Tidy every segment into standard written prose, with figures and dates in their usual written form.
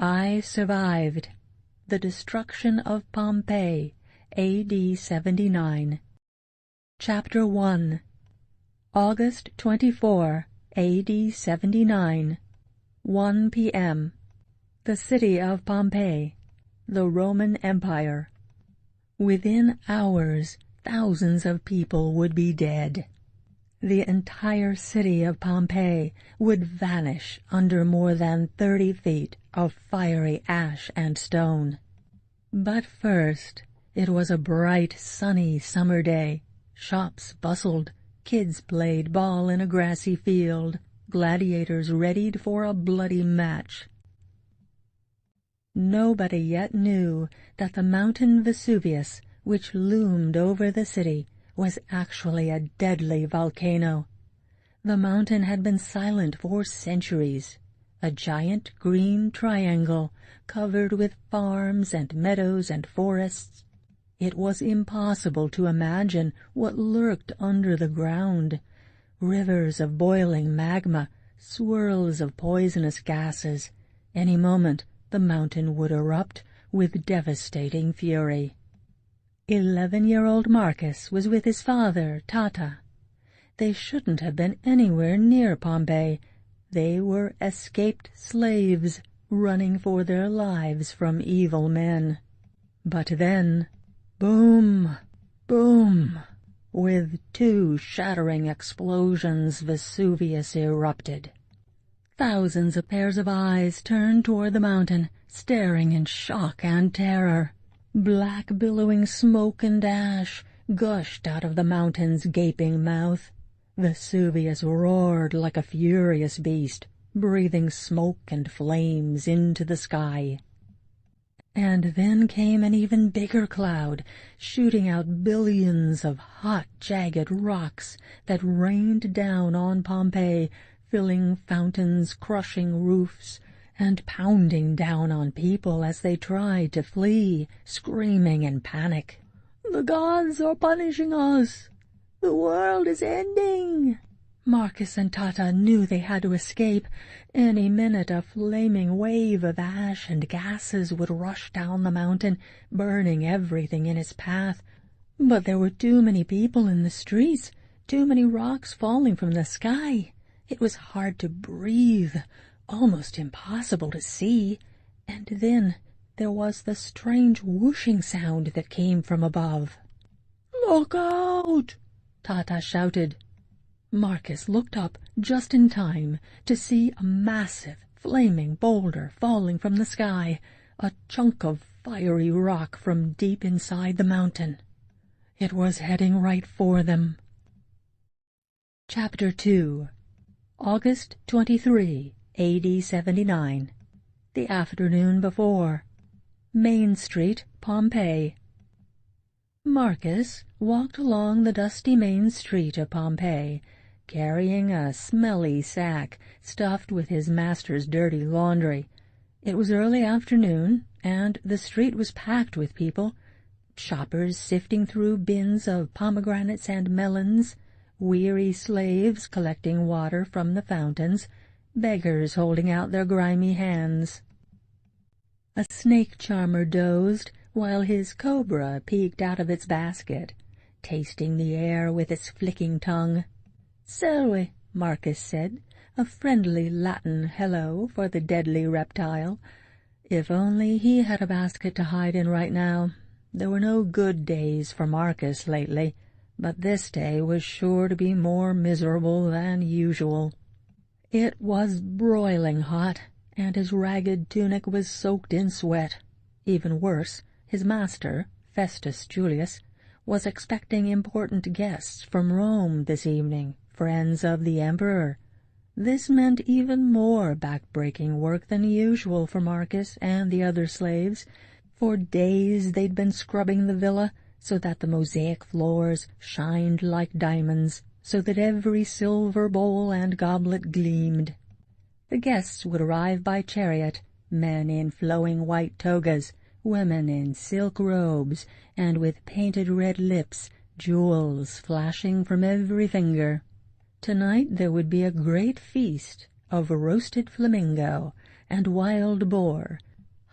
I Survived. The Destruction of Pompeii, A.D. 79. Chapter 1. August 24, A.D. 79. 1 p.m. The city of Pompeii, the Roman Empire. Within hours, thousands of people would be dead. The entire city of Pompeii would vanish under more than 30 feet of fiery ash and stone. But first, it was a bright, sunny summer day. Shops bustled, kids played ball in a grassy field, gladiators readied for a bloody match. Nobody yet knew that the mountain Vesuvius, which loomed over the city, was actually a deadly volcano. The mountain had been silent for centuries, a giant green triangle covered with farms and meadows and forests. It was impossible to imagine what lurked under the ground. Rivers of boiling magma, swirls of poisonous gases. Any moment the mountain would erupt with devastating fury. 11-year-old Marcus was with his father, Tata. They shouldn't have been anywhere near Pompeii. They were escaped slaves, running for their lives from evil men. But then, boom, boom, with 2 shattering explosions, Vesuvius erupted. Thousands of pairs of eyes turned toward the mountain, staring in shock and terror. Black billowing smoke and ash gushed out of the mountain's gaping mouth. Vesuvius roared like a furious beast, breathing smoke and flames into the sky. And then came an even bigger cloud, shooting out billions of hot, jagged rocks that rained down on Pompeii, filling fountains, crushing roofs, and pounding down on people as they tried to flee, screaming in panic. "The gods are punishing us! The world is ending!" Marcus and Tata knew they had to escape. Any minute a flaming wave of ash and gases would rush down the mountain, burning everything in its path. But there were too many people in the streets, too many rocks falling from the sky. It was hard to breathe, almost impossible to see. And then there was the strange whooshing sound that came from above. "Look out!" Tata shouted. Marcus looked up just in time to see a massive, flaming boulder falling from the sky, a chunk of fiery rock from deep inside the mountain. It was heading right for them. Chapter 2. August 23, A.D. 79. The afternoon before. Main Street, Pompeii. Marcus walked along the dusty main street of Pompeii, carrying a smelly sack stuffed with his master's dirty laundry. It was early afternoon, and the street was packed with people, shoppers sifting through bins of pomegranates and melons, weary slaves collecting water from the fountains, beggars holding out their grimy hands. A snake charmer dozed while his cobra peeked out of its basket, tasting the air with its flicking tongue. "Salve," Marcus said, a friendly Latin hello for the deadly reptile. If only he had a basket to hide in right now. There were no good days for Marcus lately, but this day was sure to be more miserable than usual. It was broiling hot, and his ragged tunic was soaked in sweat. Even worse, his master, Festus Julius, was expecting important guests from Rome this evening, friends of the emperor. This meant even more back-breaking work than usual for Marcus and the other slaves. For days they'd been scrubbing the villa so that the mosaic floors shined like diamonds, so that every silver bowl and goblet gleamed. The guests would arrive by chariot, men in flowing white togas, women in silk robes, and with painted red lips, jewels flashing from every finger. Tonight there would be a great feast of roasted flamingo and wild boar,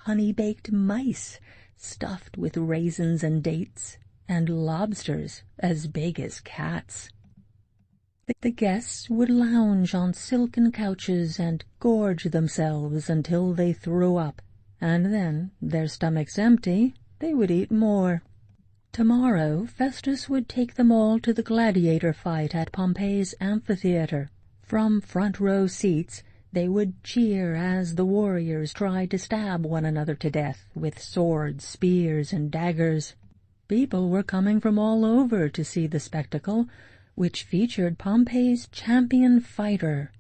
honey-baked mice stuffed with raisins and dates, and lobsters as big as cats. The guests would lounge on silken couches and gorge themselves until they threw up, and then, their stomachs empty, they would eat more. Tomorrow Festus would take them all to the gladiator fight at Pompeii's amphitheater. From front-row seats they would cheer as the warriors tried to stab one another to death with swords, spears, and daggers. People were coming from all over to see the spectacle, which featured Pompeii's champion fighter.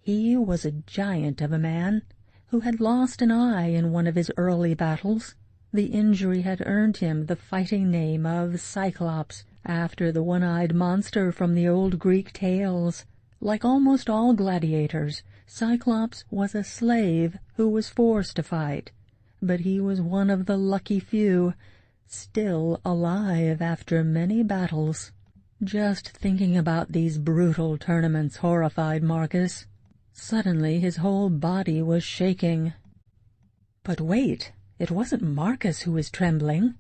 He was a giant of a man who had lost an eye in one of his early battles. The injury had earned him the fighting name of Cyclops, after the one-eyed monster from the old Greek tales. Like almost all gladiators, Cyclops was a slave who was forced to fight, but he was one of the lucky few, still alive after many battles. Just thinking about these brutal tournaments horrified Marcus. Suddenly his whole body was shaking. But wait, it wasn't Marcus who was trembling.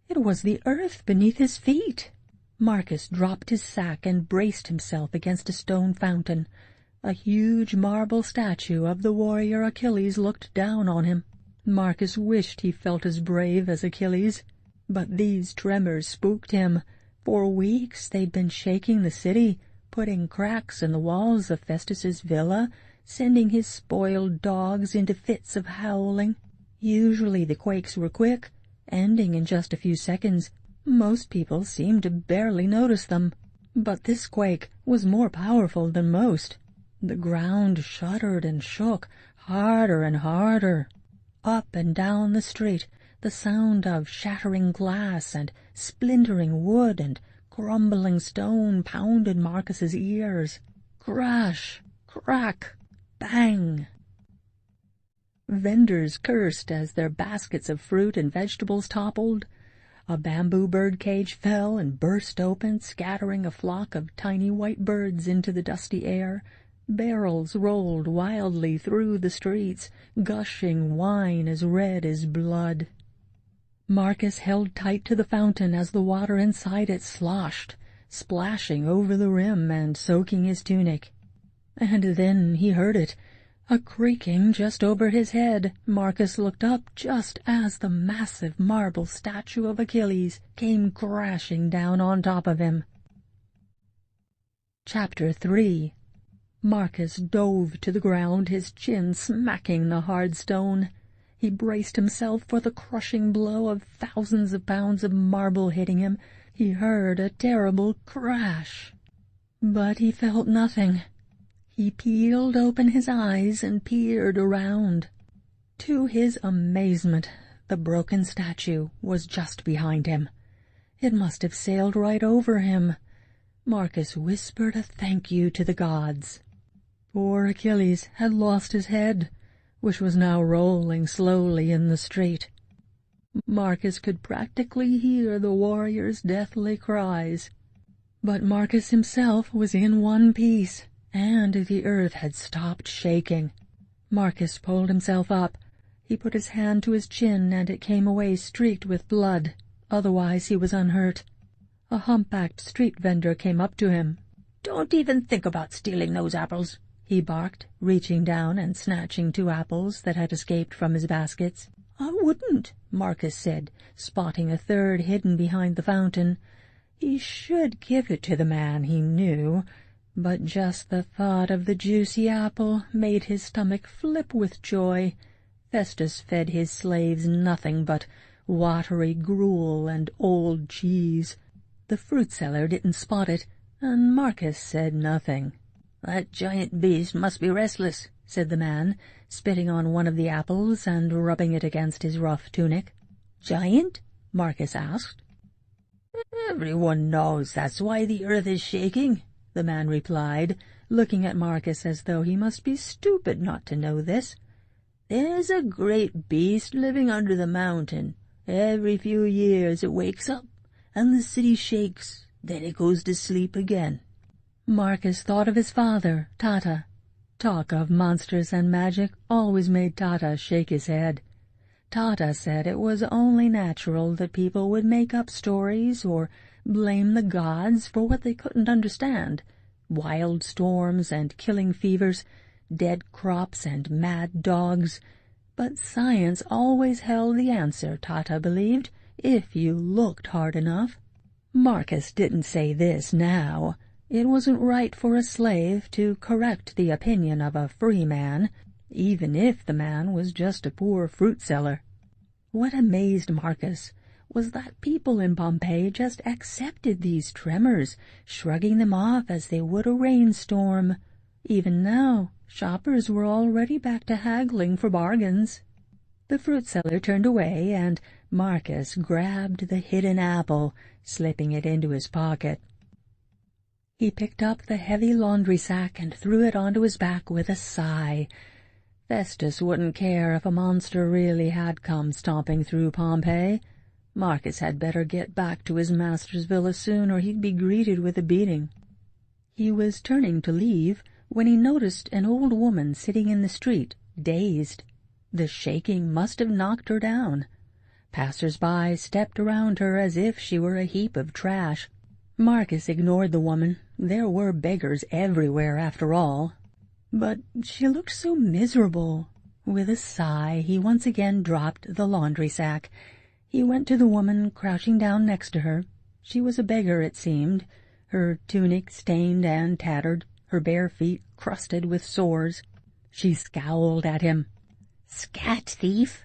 It was the earth beneath his feet. Marcus dropped his sack and braced himself against a stone fountain. A huge marble statue of the warrior Achilles looked down on him. Marcus wished he felt as brave as Achilles, but these tremors spooked him. For weeks they'd been shaking the city, putting cracks in the walls of Festus's villa, sending his spoiled dogs into fits of howling. Usually the quakes were quick, ending in just a few seconds. Most people seemed to barely notice them. But this quake was more powerful than most. The ground shuddered and shook, harder and harder. Up and down the street, the sound of shattering glass and splintering wood and crumbling stone pounded Marcus's ears. Crash, crack, bang. Vendors cursed as their baskets of fruit and vegetables toppled. A bamboo birdcage fell and burst open, scattering a flock of tiny white birds into the dusty air. Barrels rolled wildly through the streets, gushing wine as red as blood. Marcus held tight to the fountain as the water inside it sloshed, splashing over the rim and soaking his tunic. And then he heard it, a creaking just over his head. Marcus looked up just as the massive marble statue of Achilles came crashing down on top of him. Chapter 3. Marcus dove to the ground, his chin smacking the hard stone. He braced himself for the crushing blow of thousands of pounds of marble hitting him. He heard a terrible crash, but he felt nothing. He peeled open his eyes and peered around. To his amazement, the broken statue was just behind him. It must have sailed right over him. Marcus whispered a thank you to the gods. Poor Achilles had lost his head, which was now rolling slowly in the street. Marcus could practically hear the warriors' deathly cries. But Marcus himself was in one piece, and the earth had stopped shaking. Marcus pulled himself up. He put his hand to his chin, and it came away streaked with blood. Otherwise he was unhurt. A humpbacked street vendor came up to him. "Don't even think about stealing those apples," he barked, reaching down and snatching 2 apples that had escaped from his baskets. "I wouldn't," Marcus said, spotting a third hidden behind the fountain. He should give it to the man he knew, but just the thought of the juicy apple made his stomach flip with joy. Festus fed his slaves nothing but watery gruel and old cheese. The fruit seller didn't spot it, and Marcus said nothing. "That giant beast must be restless," said the man, spitting on one of the apples and rubbing it against his rough tunic. "Giant?" Marcus asked. "Everyone knows that's why the earth is shaking," the man replied, looking at Marcus as though he must be stupid not to know this. "There's a great beast living under the mountain. Every few years it wakes up, and the city shakes. Then it goes to sleep again." Marcus thought of his father, Tata. Talk of monsters and magic always made Tata shake his head. Tata said it was only natural that people would make up stories or blame the gods for what they couldn't understand. Wild storms and killing fevers, dead crops and mad dogs. But science always held the answer, Tata believed, if you looked hard enough. Marcus didn't say this now. It wasn't right for a slave to correct the opinion of a free man, even if the man was just a poor fruit seller. What amazed Marcus was that people in Pompeii just accepted these tremors, shrugging them off as they would a rainstorm. Even now, shoppers were already back to haggling for bargains. The fruit seller turned away, and Marcus grabbed the hidden apple, slipping it into his pocket. He picked up the heavy laundry sack and threw it onto his back with a sigh. Festus wouldn't care if a monster really had come stomping through Pompeii. Marcus had better get back to his master's villa soon, or he'd be greeted with a beating. He was turning to leave when he noticed an old woman sitting in the street, dazed. The shaking must have knocked her down. Passers-by stepped around her as if she were a heap of trash. Marcus ignored the woman. There were beggars everywhere, after all. But she looked so miserable. With a sigh, he once again dropped the laundry sack. He went to the woman crouching down next to her. She was a beggar, it seemed, her tunic stained and tattered, her bare feet crusted with sores. She scowled at him. "Scat thief!"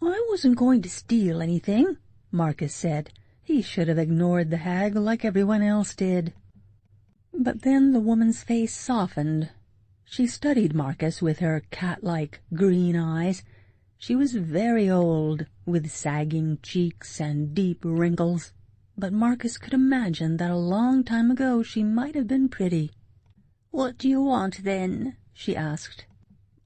"I wasn't going to steal anything," Marcus said. He should have ignored the hag like everyone else did. But then the woman's face softened. She studied Marcus with her cat-like green eyes. She was very old, with sagging cheeks and deep wrinkles, but Marcus could imagine that a long time ago she might have been pretty. "What do you want, then?" she asked.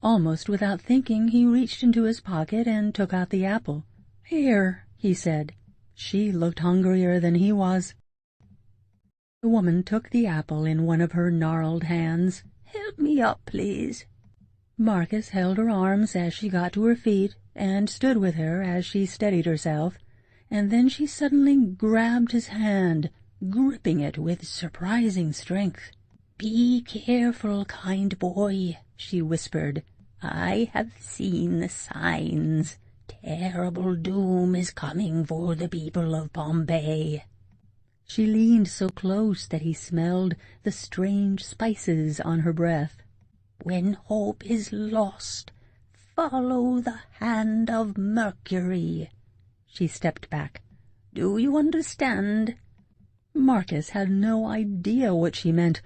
Almost without thinking, he reached into his pocket and took out the apple. "Here," he said. She looked hungrier than he was. The woman took the apple in one of her gnarled hands. "Help me up, please." Marcus held her arms as she got to her feet and stood with her as she steadied herself, and then she suddenly grabbed his hand, gripping it with surprising strength. "Be careful, kind boy," she whispered. "I have seen the signs. Terrible doom is coming for the people of Pompeii." She leaned so close that he smelled the strange spices on her breath. "When hope is lost, follow the hand of Mercury." She stepped back. "Do you understand?" Marcus had no idea what she meant.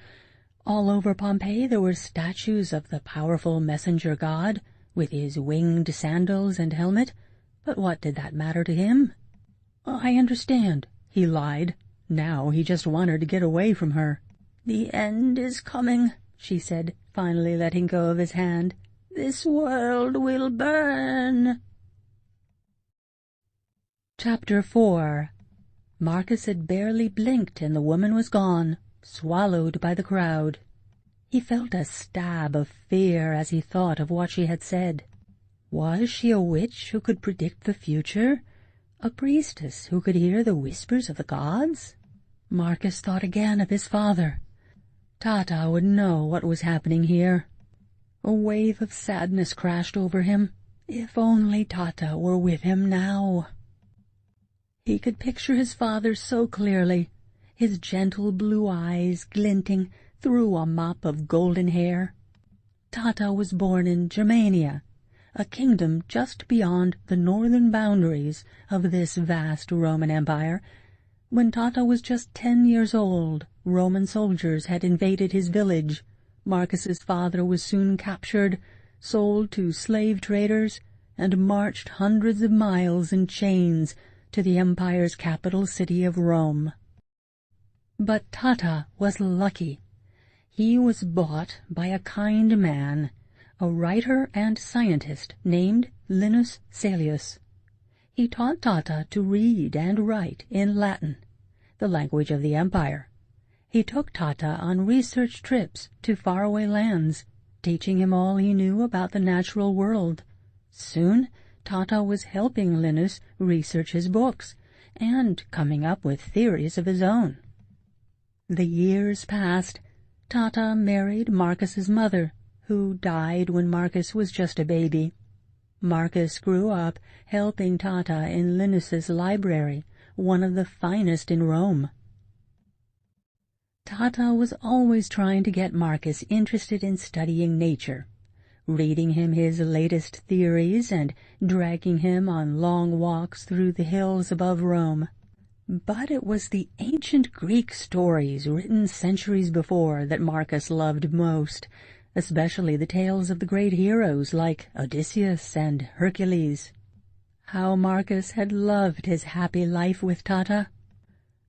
All over Pompeii there were statues of the powerful messenger god, with his winged sandals and helmet, but what did that matter to him? "I understand," he lied. Now he just wanted to get away from her. "The end is coming," she said, finally letting go of his hand. "This world will burn." Chapter 4. Marcus had barely blinked and the woman was gone, swallowed by the crowd. He felt a stab of fear as he thought of what she had said. Was she a witch who could predict the future? A priestess who could hear the whispers of the gods? Marcus thought again of his father. Tata would know what was happening here. A wave of sadness crashed over him. If only Tata were with him now. He could picture his father so clearly, his gentle blue eyes glinting through a mop of golden hair. Tata was born in Germania, a kingdom just beyond the northern boundaries of this vast Roman Empire. When Tata was just 10 years old, Roman soldiers had invaded his village. Marcus's father was soon captured, sold to slave traders, and marched hundreds of miles in chains to the empire's capital city of Rome. But Tata was lucky. He was bought by a kind man, a writer and scientist named Linus Salius. He taught Tata to read and write in Latin, the language of the empire. He took Tata on research trips to faraway lands, teaching him all he knew about the natural world. Soon, Tata was helping Linus research his books and coming up with theories of his own. The years passed. Tata married Marcus's mother, who died when Marcus was just a baby. Marcus grew up helping Tata in Linus's library, one of the finest in Rome. Tata was always trying to get Marcus interested in studying nature, reading him his latest theories and dragging him on long walks through the hills above Rome. But it was the ancient Greek stories written centuries before that Marcus loved most, especially the tales of the great heroes like Odysseus and Hercules. How Marcus had loved his happy life with Tata.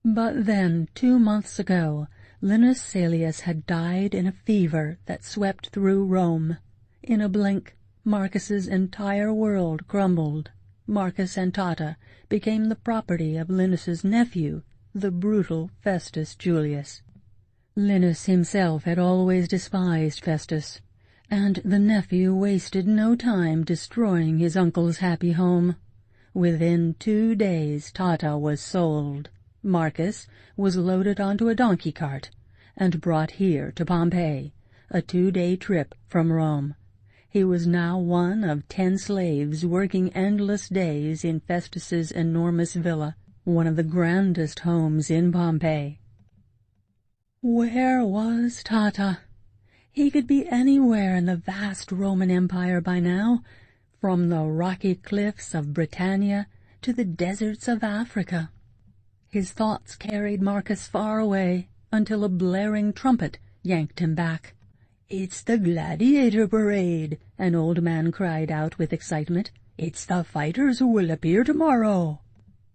But then, 2 months ago, Linus Salius had died in a fever that swept through Rome. In a blink, Marcus's entire world crumbled. Marcus and Tata became the property of Linus's nephew, the brutal Festus Julius. Linus himself had always despised Festus, and the nephew wasted no time destroying his uncle's happy home. Within 2 days Tata was sold. Marcus was loaded onto a donkey cart and brought here to Pompeii, a 2-day trip from Rome. He was now one of 10 slaves working endless days in Festus's enormous villa, one of the grandest homes in Pompeii. Where was Tata? He could be anywhere in the vast Roman Empire by now, from the rocky cliffs of Britannia to the deserts of Africa. His thoughts carried Marcus far away until a blaring trumpet yanked him back. "It's the gladiator parade," an old man cried out with excitement. "It's the fighters who will appear tomorrow."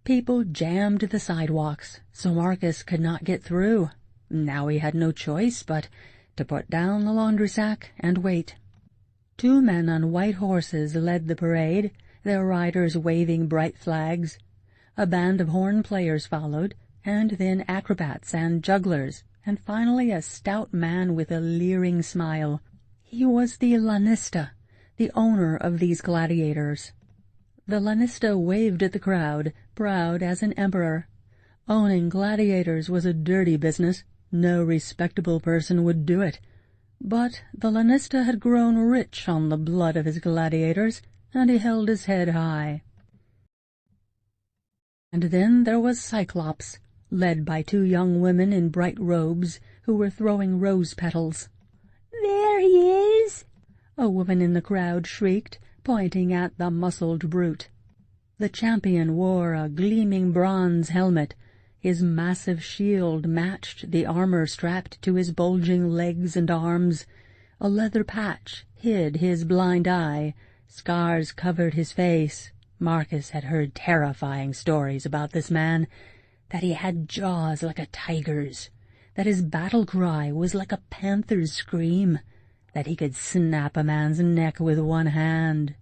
People jammed the sidewalks, so Marcus could not get through. Now he had no choice but to put down the laundry sack and wait. 2 men on white horses led the parade, their riders waving bright flags. A band of horn players followed, and then acrobats and jugglers, and finally a stout man with a leering smile. He was the lanista, the owner of these gladiators. The lanista waved at the crowd, proud as an emperor. Owning gladiators was a dirty business. No respectable person would do it. But the lanista had grown rich on the blood of his gladiators, and he held his head high. And then there was Cyclops, led by 2 young women in bright robes who were throwing rose petals. "There he is!" a woman in the crowd shrieked, pointing at the muscled brute. The champion wore a gleaming bronze helmet. His massive shield matched the armor strapped to his bulging legs and arms. A leather patch hid his blind eye. Scars covered his face. Marcus had heard terrifying stories about this man, that he had jaws like a tiger's, that his battle cry was like a panther's scream, that he could snap a man's neck with one hand.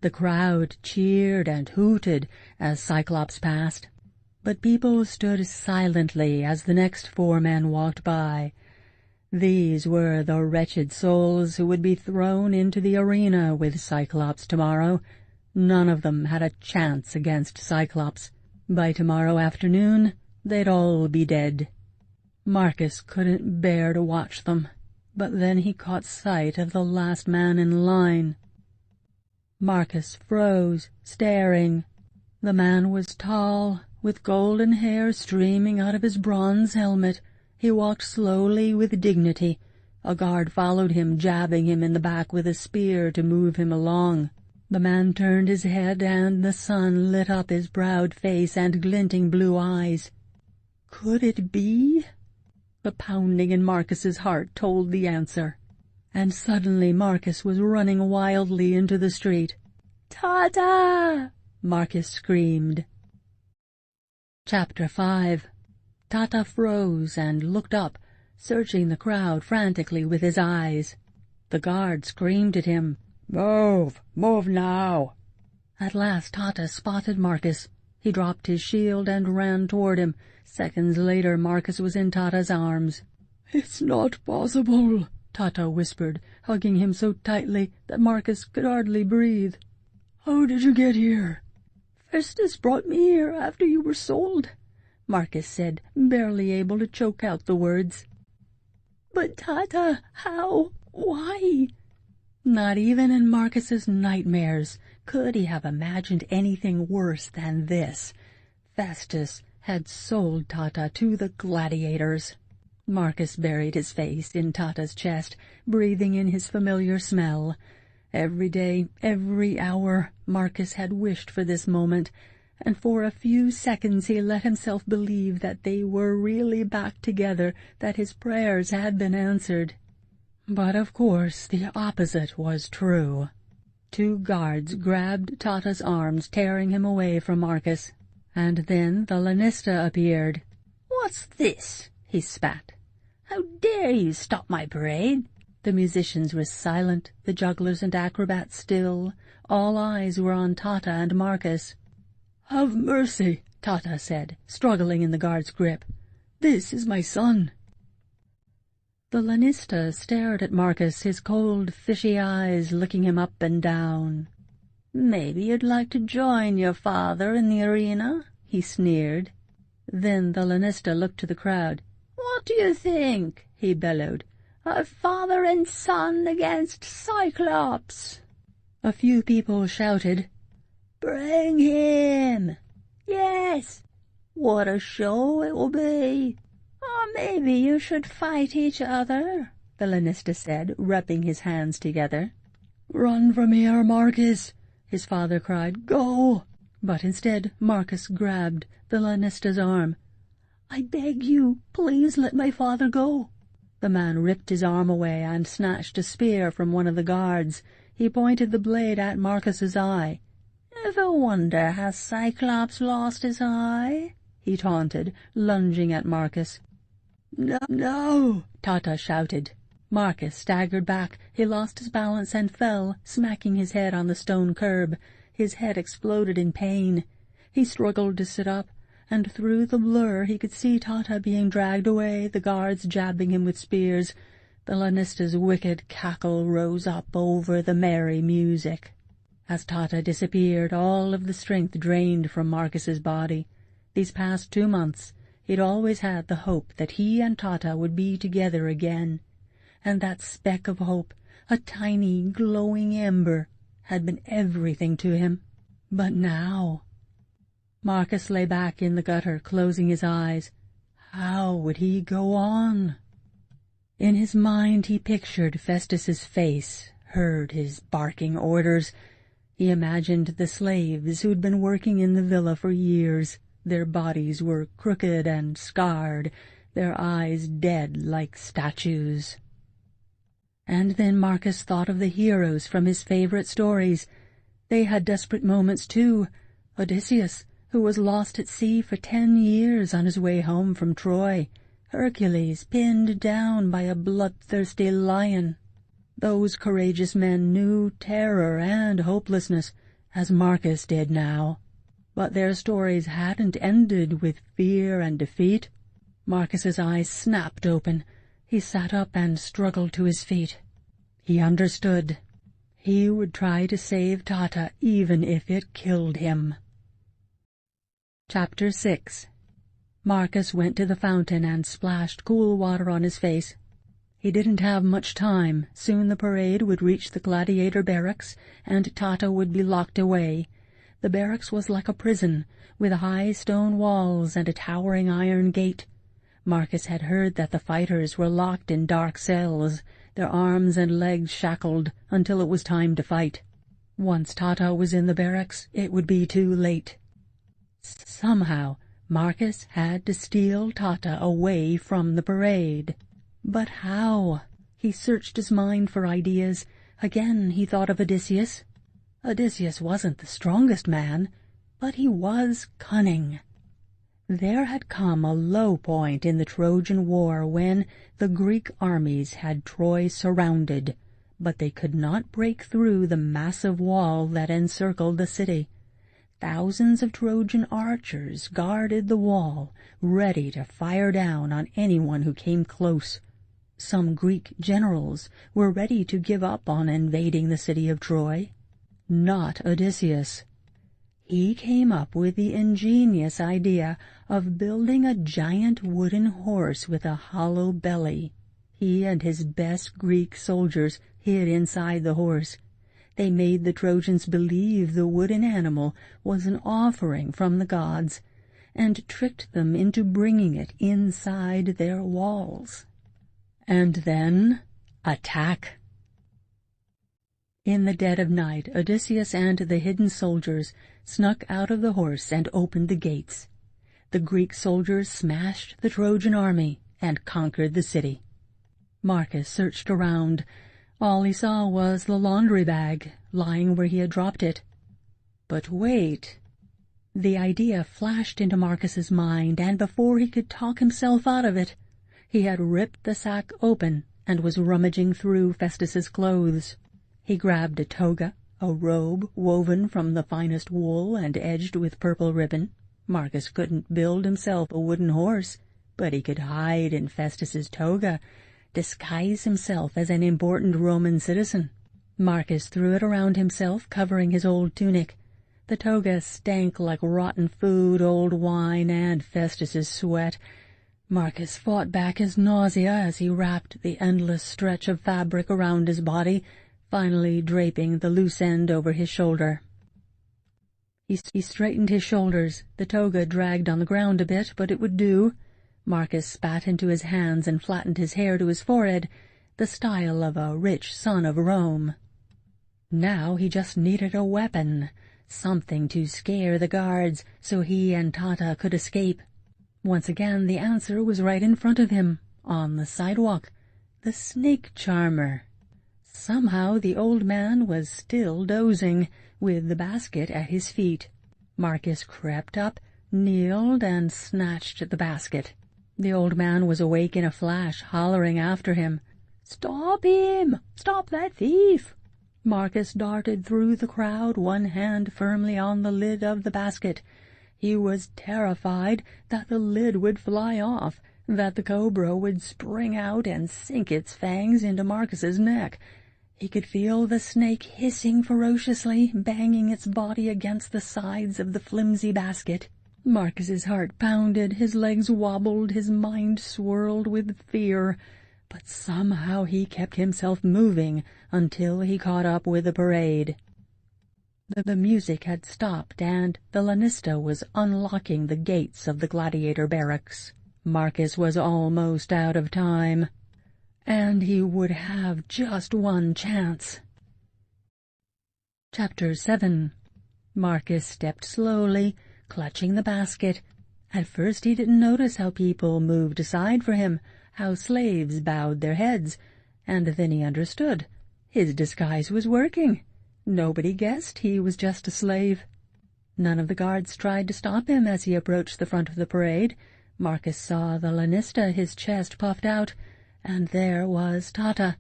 The crowd cheered and hooted as Cyclops passed, but people stood silently as the next 4 men walked by. These were the wretched souls who would be thrown into the arena with Cyclops tomorrow. None of them had a chance against Cyclops. By tomorrow afternoon, they'd all be dead. Marcus couldn't bear to watch them, but then he caught sight of the last man in line. Marcus froze, staring. The man was tall, with golden hair streaming out of his bronze helmet. He walked slowly with dignity. A guard followed him, jabbing him in the back with a spear to move him along. The man turned his head, and the sun lit up his proud face and glinting blue eyes. Could it be? The pounding in Marcus's heart told the answer. And suddenly Marcus was running wildly into the street. "Tata!" Marcus screamed. Chapter 5. Tata froze and looked up, searching the crowd frantically with his eyes. The guard screamed at him. "Move! Move now!" At last Tata spotted Marcus. He dropped his shield and ran toward him. Seconds later Marcus was in Tata's arms. "It's not possible," Tata whispered, hugging him so tightly that Marcus could hardly breathe. "How did you get here?" "Festus brought me here after you were sold," Marcus said, barely able to choke out the words. "But Tata, how? Why?" Not even in Marcus's nightmares could he have imagined anything worse than this. Festus had sold Tata to the gladiators. Marcus buried his face in Tata's chest, breathing in his familiar smell. Every day, every hour, Marcus had wished for this moment, and for a few seconds he let himself believe that they were really back together, that his prayers had been answered. But of course the opposite was true. 2 guards grabbed Tata's arms, tearing him away from Marcus. And then the lanista appeared. "What's this?" he spat. "How dare you stop my parade?" The musicians were silent, the jugglers and acrobats still. All eyes were on Tata and Marcus. "Have mercy," Tata said, struggling in the guard's grip. "This is my son." The lanista stared at Marcus, his cold, fishy eyes licking him up and down. "Maybe you'd like to join your father in the arena?" he sneered. Then the lanista looked to the crowd. "What do you think?" he bellowed. "A father and son against Cyclops!" A few people shouted, "Bring him!" "Yes! What a show it will be!" "Or maybe you should fight each other," the lanista said, rubbing his hands together. "Run from here, Marcus!" his father cried. "Go!" But instead Marcus grabbed the lanista's arm. "I beg you, please let my father go." The man ripped his arm away and snatched a spear from one of the guards. He pointed the blade at Marcus's eye. "Ever wonder how Cyclops lost his eye?" he taunted, lunging at Marcus. "No, no!" Tata shouted. Marcus staggered back. He lost his balance and fell, smacking his head on the stone curb. His head exploded in pain. He struggled to sit up, and through the blur he could see Tata being dragged away, the guards jabbing him with spears. The lanista's wicked cackle rose up over the merry music. As Tata disappeared, all of the strength drained from Marcus's body. These past 2 months he'd always had the hope that he and Tata would be together again. And that speck of hope, a tiny, glowing ember, had been everything to him. But now... Marcus lay back in the gutter, closing his eyes. How would he go on? In his mind he pictured Festus's face, heard his barking orders. He imagined the slaves who'd been working in the villa for years. Their bodies were crooked and scarred, their eyes dead like statues. And then Marcus thought of the heroes from his favorite stories. They had desperate moments too. Odysseus, who was lost at sea for 10 years on his way home from Troy. Hercules, pinned down by a bloodthirsty lion. Those courageous men knew terror and hopelessness, as Marcus did now. But their stories hadn't ended with fear and defeat. Marcus's eyes snapped open. He sat up and struggled to his feet. He understood. He would try to save Tata even if it killed him. Chapter 6. Marcus went to the fountain and splashed cool water on his face. He didn't have much time. Soon the parade would reach the gladiator barracks, and Tata would be locked away. The barracks was like a prison, with high stone walls and a towering iron gate. Marcus had heard that the fighters were locked in dark cells, their arms and legs shackled until it was time to fight. Once Tata was in the barracks, it would be too late. Somehow, Marcus had to steal Tata away from the parade. But how? He searched his mind for ideas. Again he thought of Odysseus. Odysseus wasn't the strongest man, but he was cunning. There had come a low point in the Trojan War when the Greek armies had Troy surrounded, but they could not break through the massive wall that encircled the city. Thousands of Trojan archers guarded the wall, ready to fire down on anyone who came close. Some Greek generals were ready to give up on invading the city of Troy. not Odysseus. He came up with the ingenious idea of building a giant wooden horse with a hollow belly. He and his best Greek soldiers hid inside the horse. They made the Trojans believe the wooden animal was an offering from the gods, and tricked them into bringing it inside their walls. And then, attack! In the dead of night, Odysseus and the hidden soldiers snuck out of the horse and opened the gates. The Greek soldiers smashed the Trojan army and conquered the city. Marcus searched around. All he saw was the laundry bag, lying where he had dropped it. But wait! The idea flashed into Marcus's mind, and before he could talk himself out of it, he had ripped the sack open and was rummaging through Festus's clothes. He grabbed a toga, a robe woven from the finest wool and edged with purple ribbon. Marcus couldn't build himself a wooden horse, but he could hide in Festus's toga, disguise himself as an important Roman citizen. Marcus threw it around himself, covering his old tunic. The toga stank like rotten food, old wine, and Festus's sweat. Marcus fought back his nausea as he wrapped the endless stretch of fabric around his body, finally draping the loose end over his shoulder. He straightened his shoulders. The toga dragged on the ground a bit, but it would do. Marcus spat into his hands and flattened his hair to his forehead, the style of a rich son of Rome. Now he just needed a weapon, something to scare the guards so he and Tata could escape. Once again the answer was right in front of him, on the sidewalk, the snake charmer. Somehow the old man was still dozing, with the basket at his feet. Marcus crept up, kneeled, and snatched the basket. The old man was awake in a flash, hollering after him, "Stop him! Stop that thief!" Marcus darted through the crowd, one hand firmly on the lid of the basket. He was terrified that the lid would fly off, that the cobra would spring out and sink its fangs into Marcus's neck. He could feel the snake hissing ferociously, banging its body against the sides of the flimsy basket. Marcus's heart pounded, his legs wobbled, his mind swirled with fear, but somehow he kept himself moving until he caught up with the parade. The music had stopped, and the lanista was unlocking the gates of the gladiator barracks. Marcus was almost out of time, and he would have just one chance. Chapter 7. Marcus stepped slowly, clutching the basket. At first he didn't notice how people moved aside for him, how slaves bowed their heads, and then he understood. His disguise was working. Nobody guessed he was just a slave. None of the guards tried to stop him as he approached the front of the parade. Marcus saw the lanista, his chest puffed out, and there was Tata.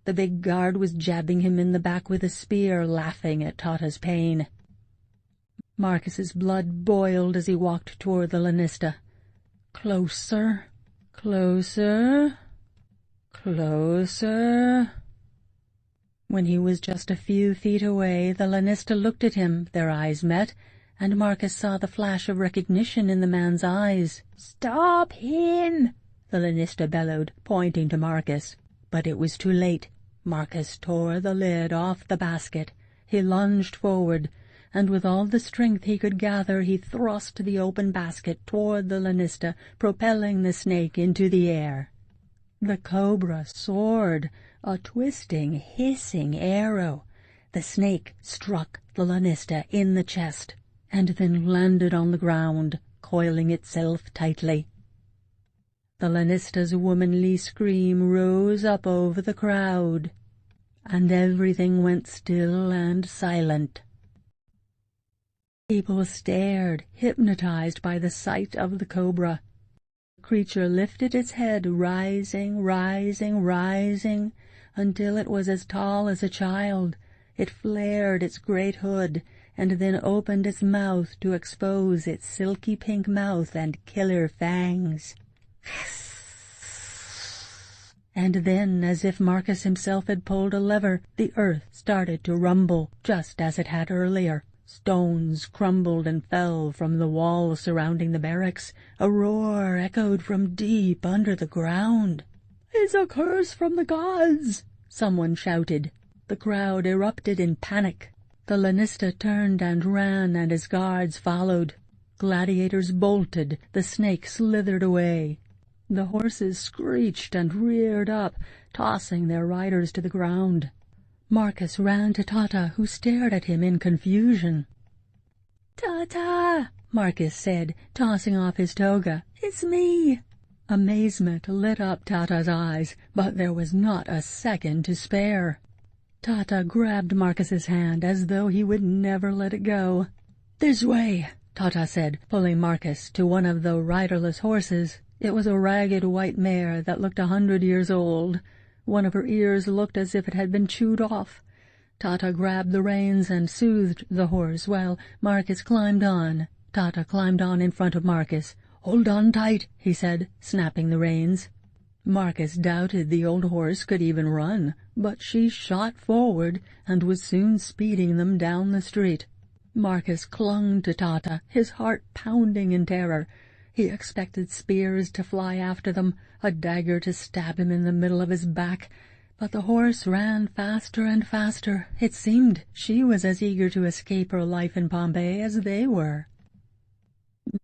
The big guard was jabbing him in the back with a spear, laughing at Tata's pain. Marcus's blood boiled as he walked toward the lanista. Closer, closer, closer. When he was just a few feet away, the lanista looked at him. Their eyes met, and Marcus saw the flash of recognition in the man's eyes. "Stop him!" the lanista bellowed, pointing to Marcus. But it was too late. Marcus tore the lid off the basket. He lunged forward, and with all the strength he could gather, he thrust the open basket toward the lanista, propelling the snake into the air. The cobra soared, a twisting, hissing arrow. The snake struck the lanista in the chest, and then landed on the ground, coiling itself tightly. The lanista's womanly scream rose up over the crowd, and everything went still and silent. People stared, hypnotized by the sight of the cobra. The creature lifted its head, rising, rising, rising, until it was as tall as a child. It flared its great hood, and then opened its mouth to expose its silky pink mouth and killer fangs. And then, as if Marcus himself had pulled a lever, the earth started to rumble, just as it had earlier. Stones crumbled and fell from the walls surrounding the barracks. A roar echoed from deep under the ground. "It's a curse from the gods!" someone shouted. The crowd erupted in panic. The lanista turned and ran, and his guards followed. Gladiators bolted, the snake slithered away. The horses screeched and reared up, tossing their riders to the ground. Marcus ran to Tata, who stared at him in confusion. "Tata," Marcus said, tossing off his toga, "it's me." Amazement lit up Tata's eyes, but there was not a second to spare. Tata grabbed Marcus's hand as though he would never let it go. "This way," Tata said, pulling Marcus to one of the riderless horses. It was a ragged white mare that looked 100 years old. One of her ears looked as if it had been chewed off. Tata grabbed the reins and soothed the horse while Marcus climbed on. Tata climbed on in front of Marcus. "Hold on tight," he said, snapping the reins. Marcus doubted the old horse could even run, but she shot forward and was soon speeding them down the street. Marcus clung to Tata, his heart pounding in terror. He expected spears to fly after them, a dagger to stab him in the middle of his back, but the horse ran faster and faster. It seemed she was as eager to escape her life in Pompeii as they were.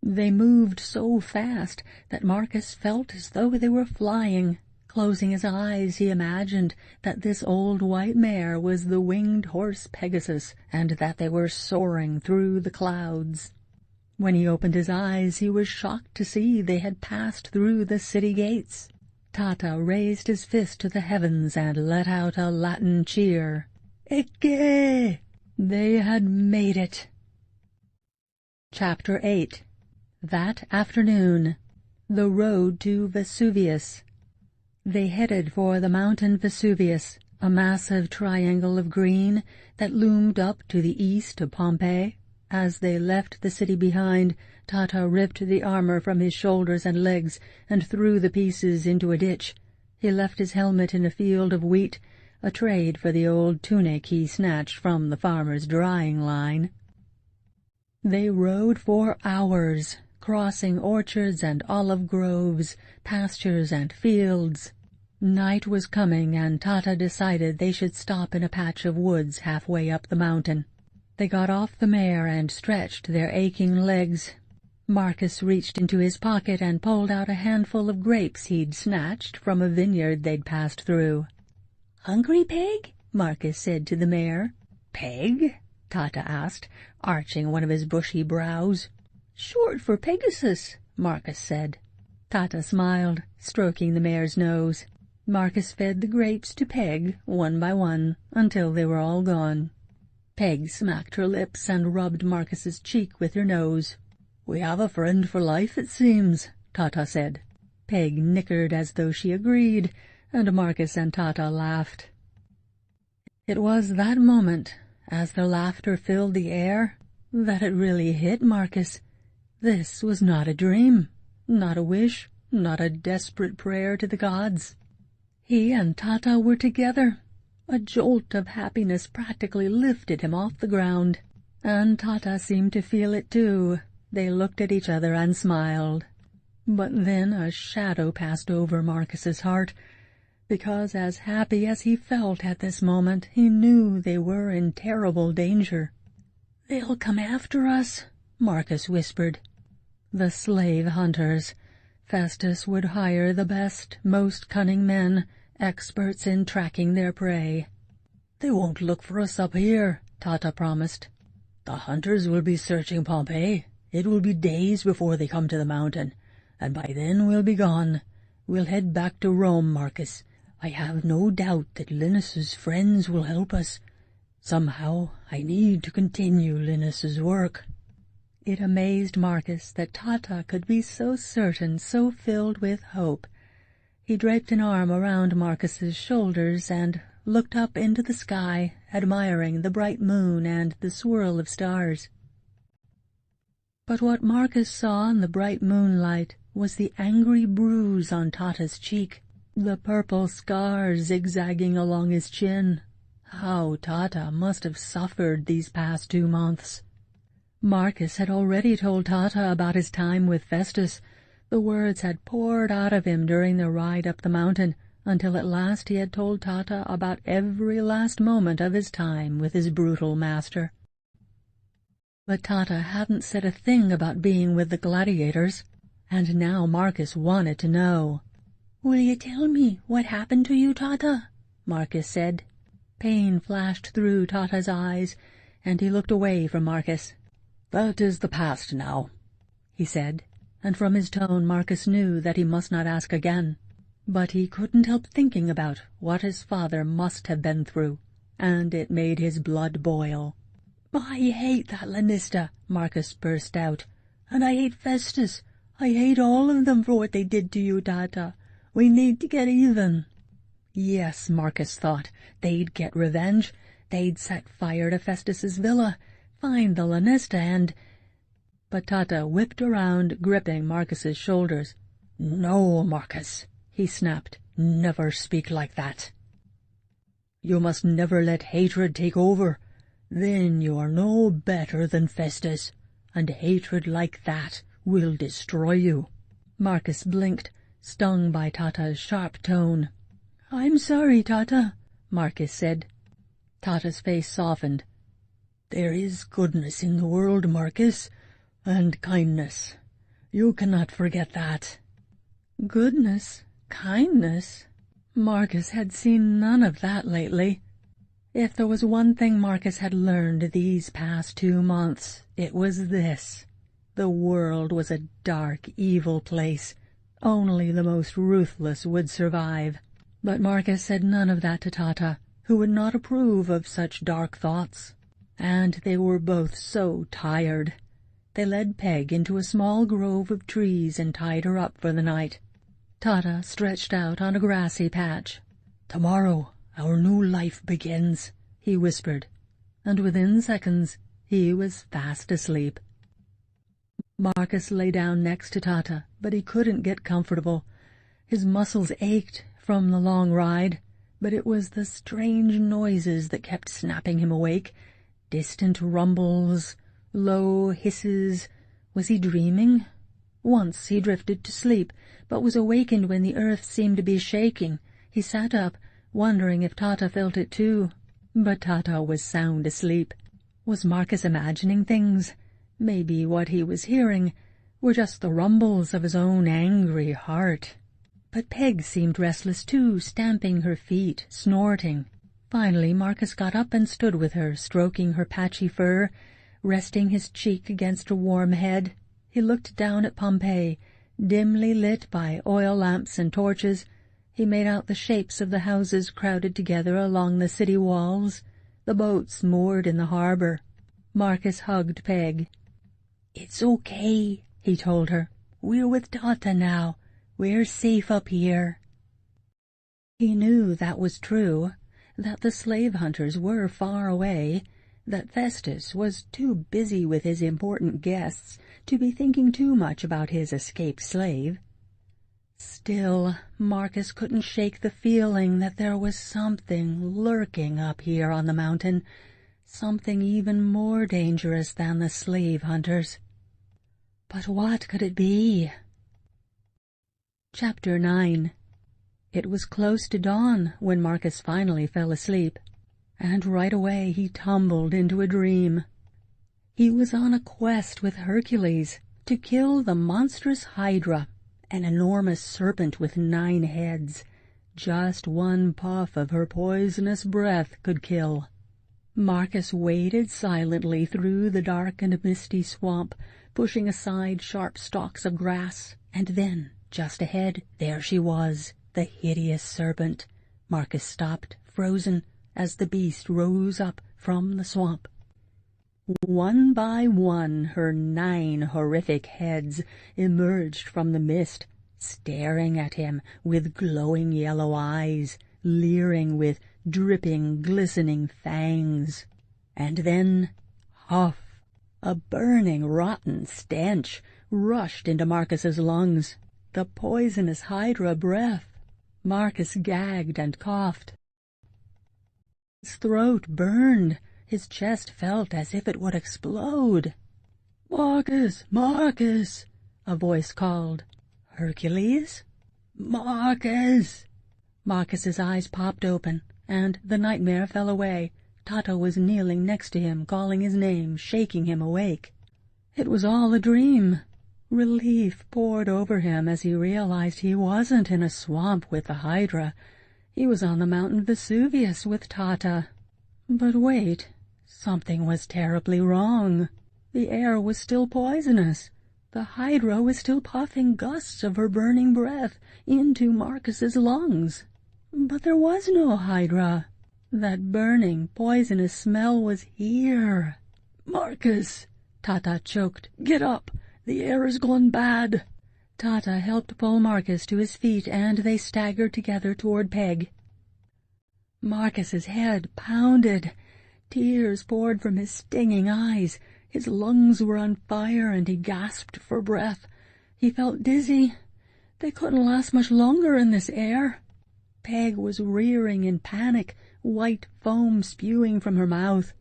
They moved so fast that Marcus felt as though they were flying. Closing his eyes, he imagined that this old white mare was the winged horse Pegasus, and that they were soaring through the clouds. When he opened his eyes, he was shocked to see they had passed through the city gates. Tata raised his fist to the heavens and let out a Latin cheer. Ecce! They had made it. Chapter 8. That afternoon. The road to Vesuvius. They headed for the mountain Vesuvius, a massive triangle of green that loomed up to the east of Pompeii. As they left the city behind, Tata ripped the armor from his shoulders and legs and threw the pieces into a ditch. He left his helmet in a field of wheat, a trade for the old tunic he snatched from the farmer's drying line. They rode for hours, crossing orchards and olive groves, pastures and fields. Night was coming, and Tata decided they should stop in a patch of woods halfway up the mountain. They got off the mare and stretched their aching legs. Marcus reached into his pocket and pulled out a handful of grapes he'd snatched from a vineyard they'd passed through. "Hungry, Peg?" Marcus said to the mare. "Peg?" Tata asked, arching one of his bushy brows. "Short for Pegasus," Marcus said. Tata smiled, stroking the mare's nose. Marcus fed the grapes to Peg, one by one, until they were all gone. Peg smacked her lips and rubbed Marcus's cheek with her nose. "We have a friend for life, it seems," Tata said. Peg nickered as though she agreed, and Marcus and Tata laughed. It was that moment, as their laughter filled the air, that it really hit Marcus. This was not a dream, not a wish, not a desperate prayer to the gods. He and Tata were together. A jolt of happiness practically lifted him off the ground, and Tata seemed to feel it too. They looked at each other and smiled. But then a shadow passed over Marcus's heart, because as happy as he felt at this moment, he knew they were in terrible danger. "They'll come after us," Marcus whispered. The slave hunters. Festus would hire the best, most cunning men, experts in tracking their prey. "They won't look for us up here," Tata promised. "The hunters will be searching Pompeii. It will be days before they come to the mountain, and by then we'll be gone. We'll head back to Rome, Marcus. I have no doubt that Linus's friends will help us. Somehow I need to continue Linus's work." It amazed Marcus that Tata could be so certain, so filled with hope. He draped an arm around Marcus's shoulders and looked up into the sky, admiring the bright moon and the swirl of stars. But what Marcus saw in the bright moonlight was the angry bruise on Tata's cheek. the purple scars zigzagging along his chin. How Tata must have suffered these past 2 months. Marcus had already told Tata about his time with Festus. The words had poured out of him during the ride up the mountain, until at last he had told Tata about every last moment of his time with his brutal master. But Tata hadn't said a thing about being with the gladiators, and now Marcus wanted to know. "Will you tell me what happened to you, Tata?" Marcus said. Pain flashed through Tata's eyes, and he looked away from Marcus. "That is the past now," he said, and from his tone Marcus knew that he must not ask again. But he couldn't help thinking about what his father must have been through, and it made his blood boil. "I hate that Lanista," Marcus burst out, "and I hate Festus. I hate all of them for what they did to you, Tata. We need to get even." Yes, Marcus thought, they'd get revenge. They'd set fire to Festus's villa, find the Lanista, and... But Tata whipped around, gripping Marcus's shoulders. "No, Marcus," he snapped, "never speak like that. You must never let hatred take over. Then you are no better than Festus, and hatred like that will destroy you." Marcus blinked, stung by Tata's sharp tone. "I'm sorry, Tata," Marcus said. Tata's face softened. "There is goodness in the world, Marcus, and kindness. You cannot forget that." Goodness? Kindness? Marcus had seen none of that lately. If there was one thing Marcus had learned these past 2 months, it was this. The world was a dark, evil place. Only the most ruthless would survive. But Marcus said none of that to Tata, who would not approve of such dark thoughts. And they were both so tired. They led Peg into a small grove of trees and tied her up for the night. Tata stretched out on a grassy patch. "Tomorrow our new life begins," he whispered, and within seconds he was fast asleep. Marcus lay down next to Tata, but he couldn't get comfortable. His muscles ached from the long ride, but it was the strange noises that kept snapping him awake. Distant rumbles, low hisses. Was he dreaming? Once he drifted to sleep, but was awakened when the earth seemed to be shaking. He sat up, wondering if Tata felt it too. But Tata was sound asleep. Was Marcus imagining things? Maybe what he was hearing were just the rumbles of his own angry heart. But Peg seemed restless too, stamping her feet, snorting. Finally Marcus got up and stood with her, stroking her patchy fur, resting his cheek against her warm head. He looked down at Pompeii, dimly lit by oil lamps and torches. He made out the shapes of the houses crowded together along the city walls, the boats moored in the harbor. Marcus hugged Peg. "It's okay," he told her. "We're with Tata now. We're safe up here." He knew that was true, that the slave hunters were far away, that Festus was too busy with his important guests to be thinking too much about his escaped slave. Still, Marcus couldn't shake the feeling that there was something lurking up here on the mountain, something even more dangerous than the slave hunters. But what could it be? Chapter 9. It was close to dawn when Marcus finally fell asleep, and right away he tumbled into a dream. He was on a quest with Hercules to kill the monstrous Hydra, an enormous serpent with 9 heads. Just one puff of her poisonous breath could kill. Marcus waded silently through the dark and misty swamp, pushing aside sharp stalks of grass, and then, just ahead, there she was, the hideous serpent. Marcus stopped, frozen, as the beast rose up from the swamp. One by one her 9 horrific heads emerged from the mist, staring at him with glowing yellow eyes, leering with dripping, glistening fangs. And then, huff! A burning, rotten stench rushed into Marcus's lungs. The poisonous Hydra breath. Marcus gagged and coughed. His throat burned. His chest felt as if it would explode. "Marcus! Marcus!" a voice called. "Hercules?" "Marcus!" Marcus's eyes popped open, and the nightmare fell away. Tata was kneeling next to him, calling his name, shaking him awake. It was all a dream. Relief poured over him as he realized he wasn't in a swamp with the Hydra. He was on the Mount Vesuvius with Tata. But wait, something was terribly wrong. The air was still poisonous. The Hydra was still puffing gusts of her burning breath into Marcus's lungs. But there was no Hydra. That burning, poisonous smell was here. "Marcus!" Tata choked. "Get up! The air has gone bad!" Tata helped pull Marcus to his feet, and they staggered together toward Peg. Marcus's head pounded. Tears poured from his stinging eyes. His lungs were on fire, and he gasped for breath. He felt dizzy. They couldn't last much longer in this air. Peg was rearing in panic, white foam spewing from her mouth.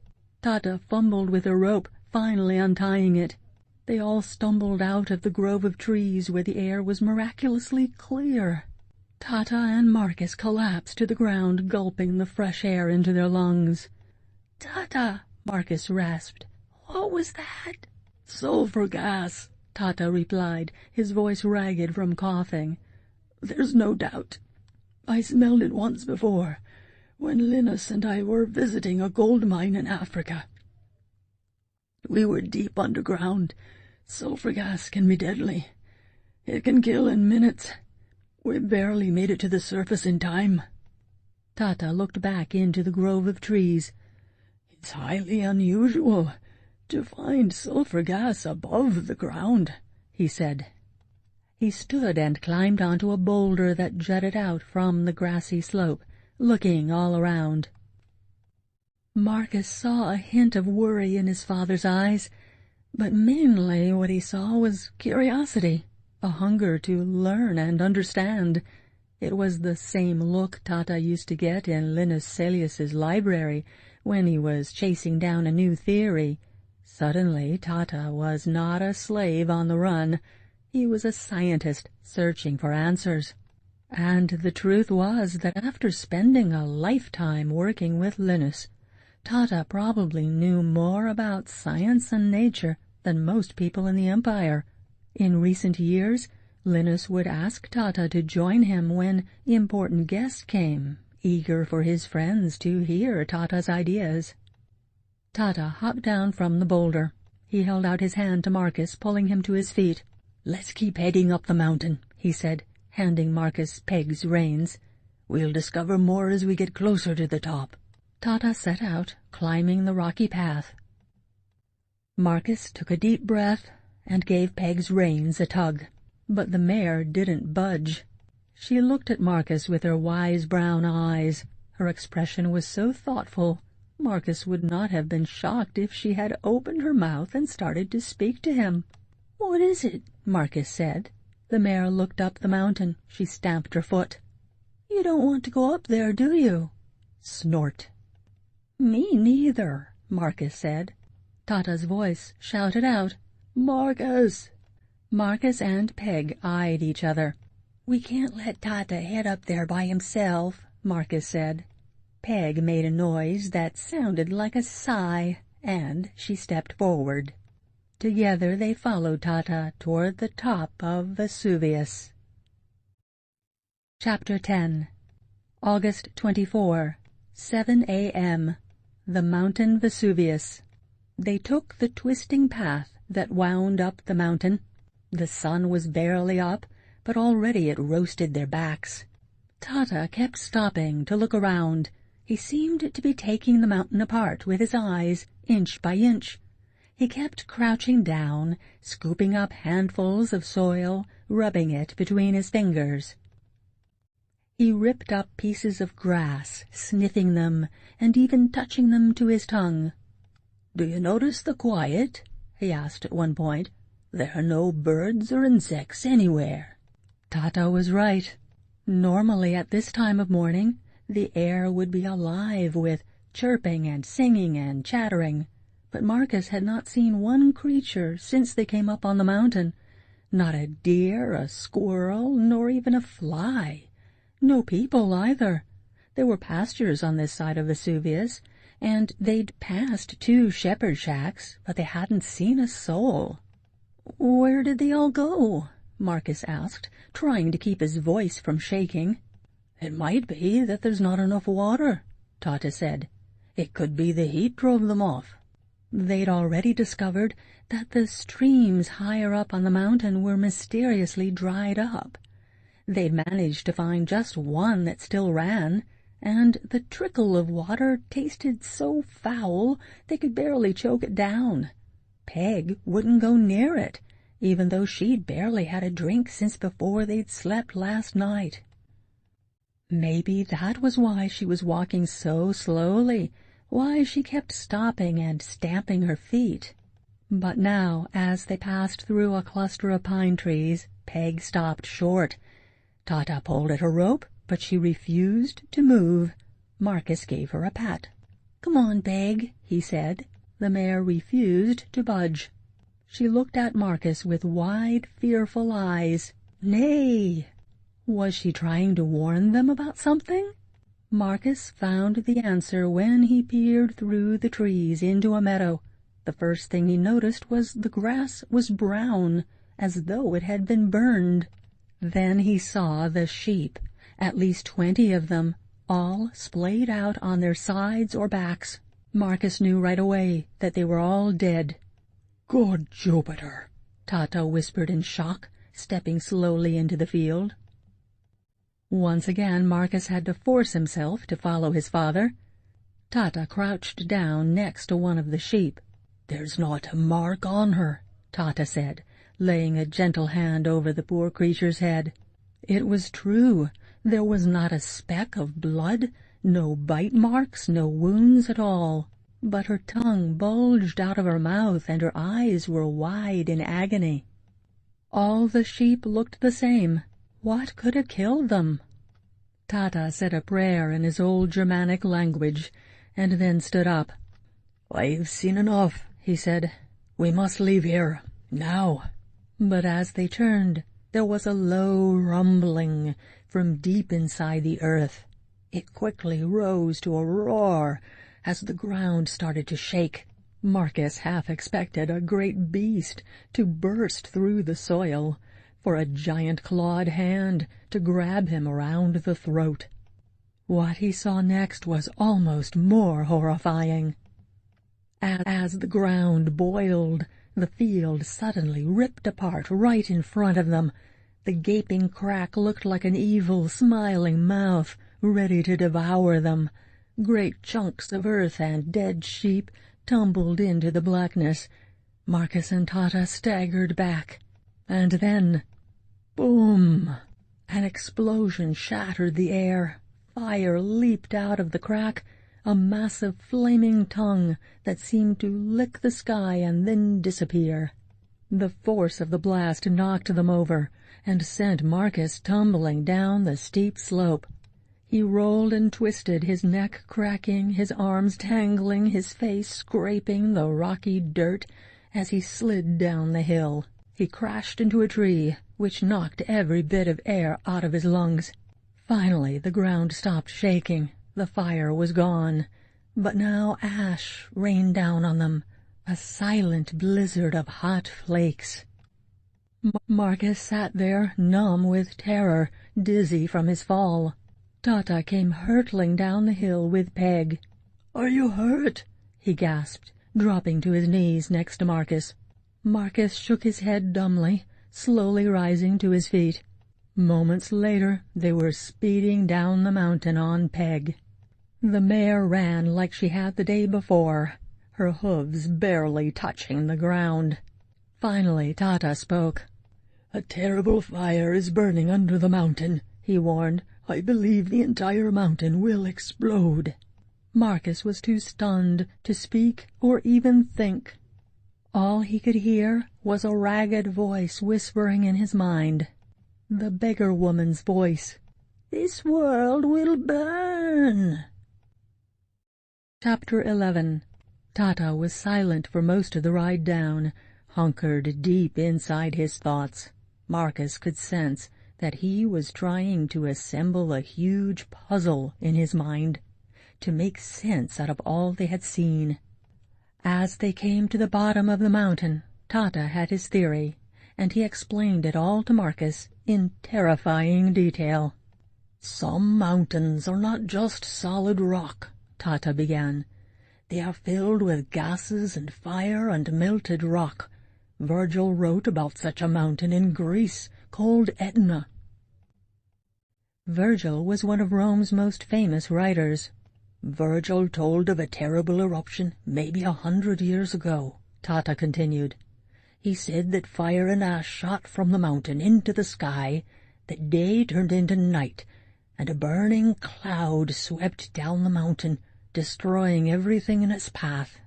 Tata fumbled with a rope, finally untying it. They all stumbled out of the grove of trees where the air was miraculously clear. Tata and Marcus collapsed to the ground, gulping the fresh air into their lungs. "Tata," Marcus rasped. "What was that?" "Sulfur gas," Tata replied, his voice ragged from coughing. "There's no doubt. I smelled it once before, when Linus and I were visiting a gold mine in Africa. We were deep underground. Sulfur gas can be deadly. It can kill in minutes. We barely made it to the surface in time." Tata looked back into the grove of trees. "It's highly unusual to find sulfur gas above the ground," he said. He stood and climbed onto a boulder that jutted out from the grassy slope, looking all around. Marcus saw a hint of worry in his father's eyes, but mainly what he saw was curiosity, a hunger to learn and understand. It was the same look Tata used to get in Linus Celius's library when he was chasing down a new theory. Suddenly Tata was not a slave on the run. He was a scientist searching for answers. And the truth was that after spending a lifetime working with Linus, Tata probably knew more about science and nature than most people in the Empire. In recent years, Linus would ask Tata to join him when important guests came, eager for his friends to hear Tata's ideas. Tata hopped down from the boulder. He held out his hand to Marcus, pulling him to his feet. "Let's keep heading up the mountain," he said, handing Marcus Peg's reins. "We'll discover more as we get closer to the top." Tata set out, climbing the rocky path. Marcus took a deep breath and gave Peg's reins a tug, but the mare didn't budge. She looked at Marcus with her wise brown eyes. Her expression was so thoughtful, Marcus would not have been shocked if she had opened her mouth and started to speak to him. "What is it?" Marcus said. The mare looked up the mountain. She stamped her foot. "You don't want to go up there, do you?" Snort. "Me neither," Marcus said. Tata's voice shouted out, "Marcus!" Marcus and Peg eyed each other. "We can't let Tata head up there by himself," Marcus said. Peg made a noise that sounded like a sigh, and she stepped forward. Together they followed Tata toward the top of Vesuvius. Chapter 10. August 24, 7 a.m. The Mountain Vesuvius. They took the twisting path that wound up the mountain. The sun was barely up, but already it roasted their backs. Tata kept stopping to look around. He seemed to be taking the mountain apart with his eyes, inch by inch. He kept crouching down, scooping up handfuls of soil, rubbing it between his fingers. He ripped up pieces of grass, sniffing them, and even touching them to his tongue. "Do you notice the quiet?" he asked at one point. "There are no birds or insects anywhere." Tata was right. Normally at this time of morning the air would be alive with chirping and singing and chattering, but Marcus had not seen one creature since they came up on the mountain. Not a deer, a squirrel, nor even a fly. No people either. There were pastures on this side of Vesuvius, and they'd passed 2 shepherd shacks, but they hadn't seen a soul. "Where did they all go?" Marcus asked, trying to keep his voice from shaking. "It might be that there's not enough water," Tata said. "It could be the heat drove them off." They'd already discovered that the streams higher up on the mountain were mysteriously dried up. They'd managed to find just one that still ran, and the trickle of water tasted so foul they could barely choke it down. Peg wouldn't go near it, even though she'd barely had a drink since before they'd slept last night. Maybe that was why she was walking so slowly, why she kept stopping and stamping her feet. But now, as they passed through a cluster of pine trees, Peg stopped short. Tata pulled at her rope, but she refused to move. Marcus gave her a pat. "Come on, Peg," he said. The mare refused to budge. She looked at Marcus with wide, fearful eyes. Nay! Was she trying to warn them about something? Marcus found the answer when he peered through the trees into a meadow. The first thing he noticed was the grass was brown, as though it had been burned. Then he saw the sheep, at least 20 of them, all splayed out on their sides or backs. Marcus knew right away that they were all dead. "Good Jupiter!" Tata whispered in shock, stepping slowly into the field. Once again Marcus had to force himself to follow his father. Tata crouched down next to one of the sheep. "There's not a mark on her," Tata said, laying a gentle hand over the poor creature's head. It was true. There was not a speck of blood, no bite marks, no wounds at all. But her tongue bulged out of her mouth, and her eyes were wide in agony. All the sheep looked the same. What could have killed them? Tata said a prayer in his old Germanic language, and then stood up. "I've seen enough," he said. "We must leave here, now." But as they turned, there was a low rumbling from deep inside the earth. It quickly rose to a roar as the ground started to shake. Marcus half expected a great beast to burst through the soil, for a giant clawed hand to grab him around the throat. What he saw next was almost more horrifying. As the ground boiled, the field suddenly ripped apart right in front of them. The gaping crack looked like an evil, smiling mouth ready to devour them. Great chunks of earth and dead sheep tumbled into the blackness. Marcus and Tata staggered back. And then, boom! An explosion shattered the air. Fire leaped out of the crack, a massive flaming tongue that seemed to lick the sky and then disappear. The force of the blast knocked them over and sent Marcus tumbling down the steep slope. He rolled and twisted, his neck cracking, his arms tangling, his face scraping the rocky dirt as he slid down the hill. He crashed into a tree, which knocked every bit of air out of his lungs. Finally, the ground stopped shaking. The fire was gone, but now ash rained down on them, a silent blizzard of hot flakes. Marcus sat there, numb with terror, dizzy from his fall. Tata came hurtling down the hill with Peg. "Are you hurt?" he gasped, dropping to his knees next to Marcus. Marcus shook his head dumbly, slowly rising to his feet. Moments later they were speeding down the mountain on Peg. The mare ran like she had the day before, her hooves barely touching the ground. Finally Tata spoke. "A terrible fire is burning under the mountain," he warned. "I believe the entire mountain will explode." Marcus was too stunned to speak or even think. All he could hear was a ragged voice whispering in his mind. The beggar woman's voice. This world will burn." Chapter 11. Tata was silent for most of the ride down, hunkered deep inside his thoughts. Marcus could sense that he was trying to assemble a huge puzzle in his mind, to make sense out of all they had seen. As they came to the bottom of the mountain, Tata had his theory, and he explained it all to Marcus in terrifying detail. "Some mountains are not just solid rock," Tata began. "They are filled with gases and fire and melted rock. Virgil wrote about such a mountain in Greece called Etna." Virgil was one of Rome's most famous writers. "Virgil told of a terrible eruption maybe 100 years ago," Tata continued. "He said that fire and ash shot from the mountain into the sky, that day turned into night, and a burning cloud swept down the mountain, destroying everything in its path."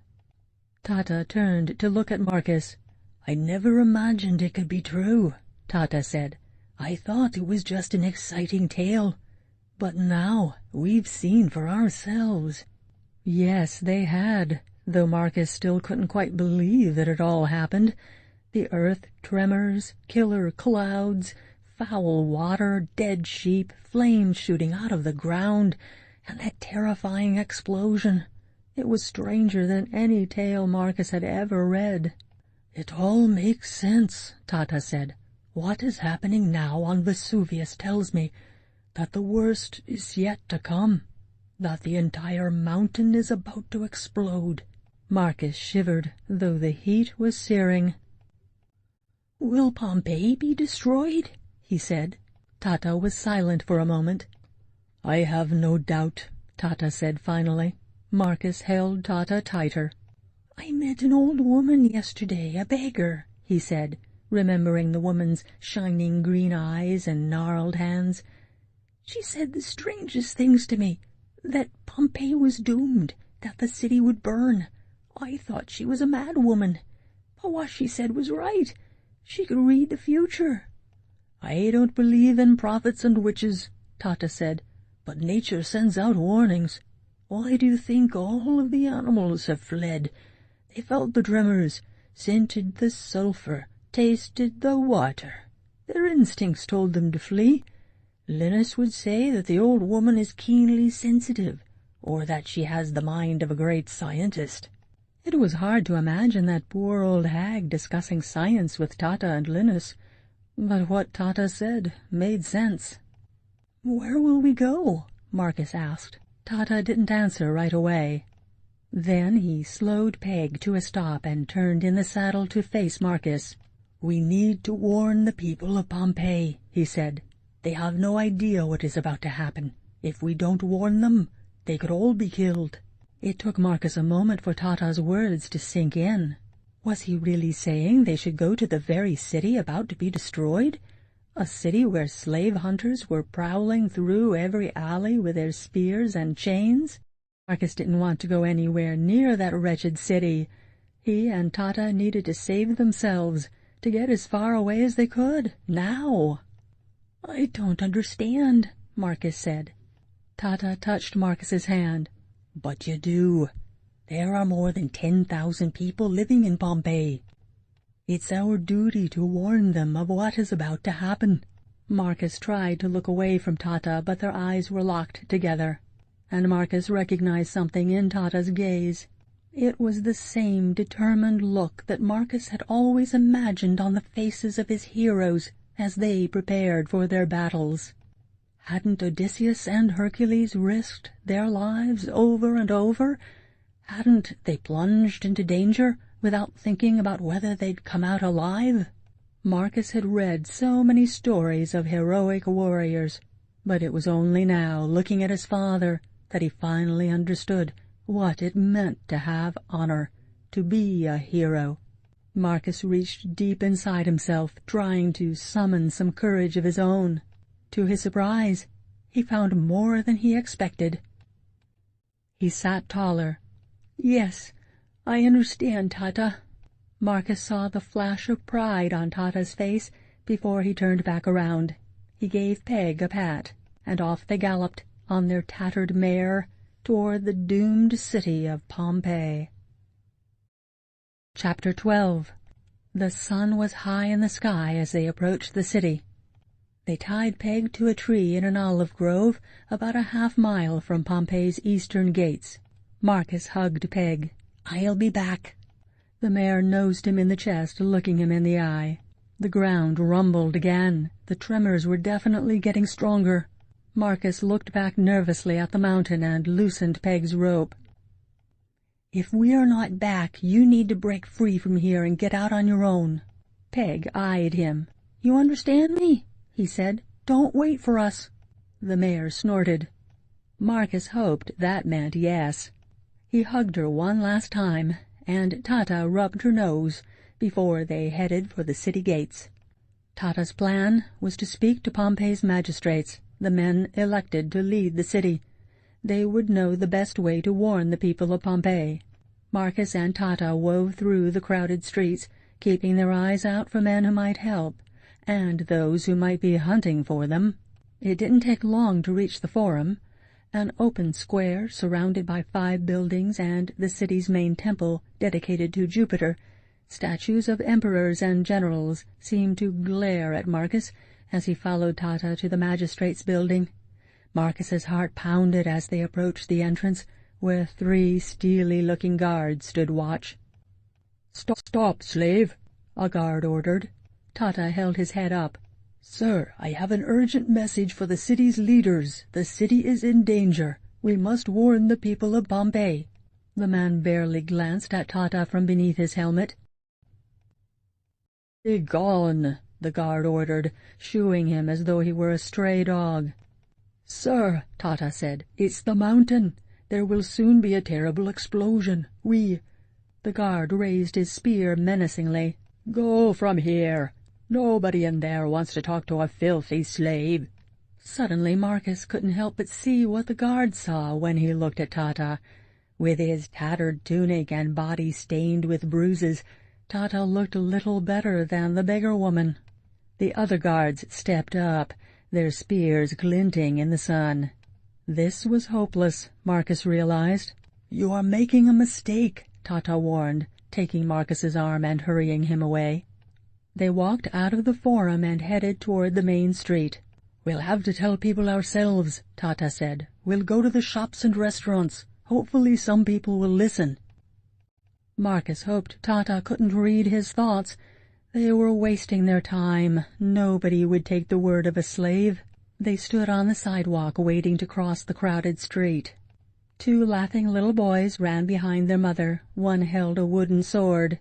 Tata turned to look at Marcus. "I never imagined it could be true," Tata said. "I thought it was just an exciting tale. But now we've seen for ourselves." Yes, they had, though Marcus still couldn't quite believe that it all happened. The earth tremors, killer clouds, foul water, dead sheep, flames shooting out of the ground, and that terrifying explosion. It was stranger than any tale Marcus had ever read. "It all makes sense," Tata said. "What is happening now on Vesuvius tells me that the worst is yet to come, that the entire mountain is about to explode." Marcus shivered, though the heat was searing. "Will Pompeii be destroyed?" he said. Tata was silent for a moment. "I have no doubt," Tata said finally. Marcus held Tata tighter. "I met an old woman yesterday, a beggar," he said, remembering the woman's shining green eyes and gnarled hands. "She said the strangest things to me, that Pompeii was doomed, that the city would burn. I thought she was a mad woman, but what she said was right. She could read the future." "I don't believe in prophets and witches," Tata said, "but nature sends out warnings. Why do you think all of the animals have fled? They felt the tremors, scented the sulphur, tasted the water. Their instincts told them to flee. Linus would say that the old woman is keenly sensitive, or that she has the mind of a great scientist." It was hard to imagine that poor old hag discussing science with Tata and Linus, but what Tata said made sense. "Where will we go?" Marcus asked. Tata didn't answer right away. Then he slowed Peg to a stop and turned in the saddle to face Marcus. "We need to warn the people of Pompeii," he said. "They have no idea what is about to happen. If we don't warn them, they could all be killed." It took Marcus a moment for Tata's words to sink in. Was he really saying they should go to the very city about to be destroyed? A city where slave hunters were prowling through every alley with their spears and chains? Marcus didn't want to go anywhere near that wretched city. He and Tata needed to save themselves, to get as far away as they could, now. "I don't understand," Marcus said. Tata touched Marcus's hand. "But you do. There are more than 10,000 people living in Pompeii. It's our duty to warn them of what is about to happen." Marcus tried to look away from Tata, but their eyes were locked together, and Marcus recognized something in Tata's gaze. It was the same determined look that Marcus had always imagined on the faces of his heroes as they prepared for their battles. Hadn't Odysseus and Hercules risked their lives over and over? Hadn't they plunged into danger without thinking about whether they'd come out alive? Marcus had read so many stories of heroic warriors, but it was only now, looking at his father, that he finally understood what it meant to have honor, to be a hero. Marcus reached deep inside himself, trying to summon some courage of his own. To his surprise, he found more than he expected. He sat taller. "Yes, I understand, Tata." Marcus saw the flash of pride on Tata's face before he turned back around. He gave Peg a pat. and off they galloped on their tattered mare toward the doomed city of Pompeii. Chapter 12. The sun was high in the sky as they approached the city. They tied Peg to a tree in an olive grove about a half-mile from Pompeii's eastern gates. Marcus hugged Peg. "I'll be back." The mare nosed him in the chest, looking him in the eye. The ground rumbled again. The tremors were definitely getting stronger. Marcus looked back nervously at the mountain and loosened Peg's rope. "If we're not back, you need to break free from here and get out on your own." Peg eyed him. "You understand me?" he said. "Don't wait for us." The mare snorted. Marcus hoped that meant yes. He hugged her one last time, and Tata rubbed her nose before they headed for the city gates. Tata's plan was to speak to Pompeii's magistrates, the men elected to lead the city. They would know the best way to warn the people of Pompeii. Marcus and Tata wove through the crowded streets, keeping their eyes out for men who might help, and those who might be hunting for them. It didn't take long to reach the Forum, an open square surrounded by 5 buildings and the city's main temple dedicated to Jupiter. Statues of emperors and generals seemed to glare at Marcus as he followed Tata to the magistrates' building. Marcus's heart pounded as they approached the entrance, where 3 steely-looking guards stood watch. "Stop, slave," a guard ordered. Tata held his head up. "Sir, I have an urgent message for the city's leaders. The city is in danger. We must warn the people of Pompeii." The man barely glanced at Tata from beneath his helmet. "Begone," the guard ordered, shooing him as though he were a stray dog. "Sir," Tata said, "it's the mountain. There will soon be a terrible explosion. The guard raised his spear menacingly. "Go from here. Nobody in there wants to talk to a filthy slave." Suddenly Marcus couldn't help but see what the guard saw when he looked at Tata. With his tattered tunic and body stained with bruises, Tata looked little better than the beggar woman. The other guards stepped up, their spears glinting in the sun. This was hopeless, Marcus realized. "You are making a mistake," Tata warned, taking Marcus's arm and hurrying him away. They walked out of the Forum and headed toward the main street. "We'll have to tell people ourselves," Tata said. "We'll go to the shops and restaurants. Hopefully some people will listen." Marcus hoped Tata couldn't read his thoughts. They were wasting their time. Nobody would take the word of a slave. They stood on the sidewalk waiting to cross the crowded street. 2 laughing little boys ran behind their mother. One held a wooden sword.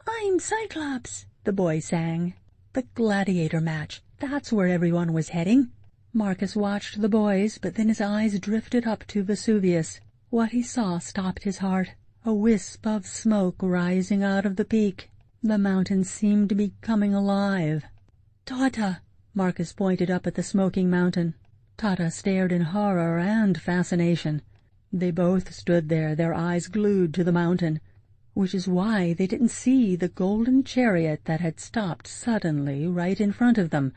"I'm Cyclops," the boy sang. The gladiator match. That's where everyone was heading. Marcus watched the boys, but then his eyes drifted up to Vesuvius. What he saw stopped his heart. A wisp of smoke rising out of the peak. The mountain seemed to be coming alive. "Tata!" Marcus pointed up at the smoking mountain. Tata stared in horror and fascination. They both stood there, their eyes glued to the mountain, which is why they didn't see the golden chariot that had stopped suddenly right in front of them,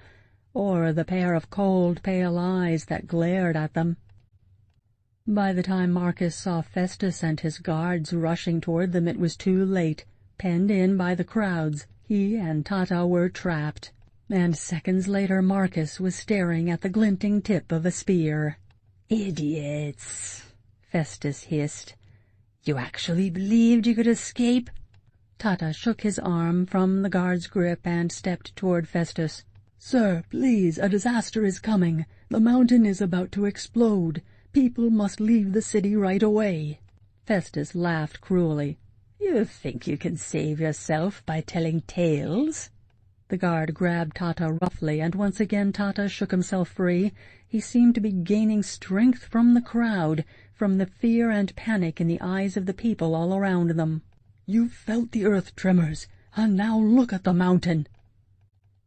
or the pair of cold, pale eyes that glared at them. By the time Marcus saw Festus and his guards rushing toward them, it was too late. Penned in by the crowds, he and Tata were trapped. And seconds later Marcus was staring at the glinting tip of a spear. "Idiots," Festus hissed. "You actually believed you could escape?" Tata shook his arm from the guard's grip and stepped toward Festus. "Sir, please, a disaster is coming. The mountain is about to explode. People must leave the city right away." Festus laughed cruelly. "You think you can save yourself by telling tales?" The guard grabbed Tata roughly, and once again Tata shook himself free. He seemed to be gaining strength from the crowd, from the fear and panic in the eyes of the people all around them. "You felt the earth tremors, and now look at the mountain.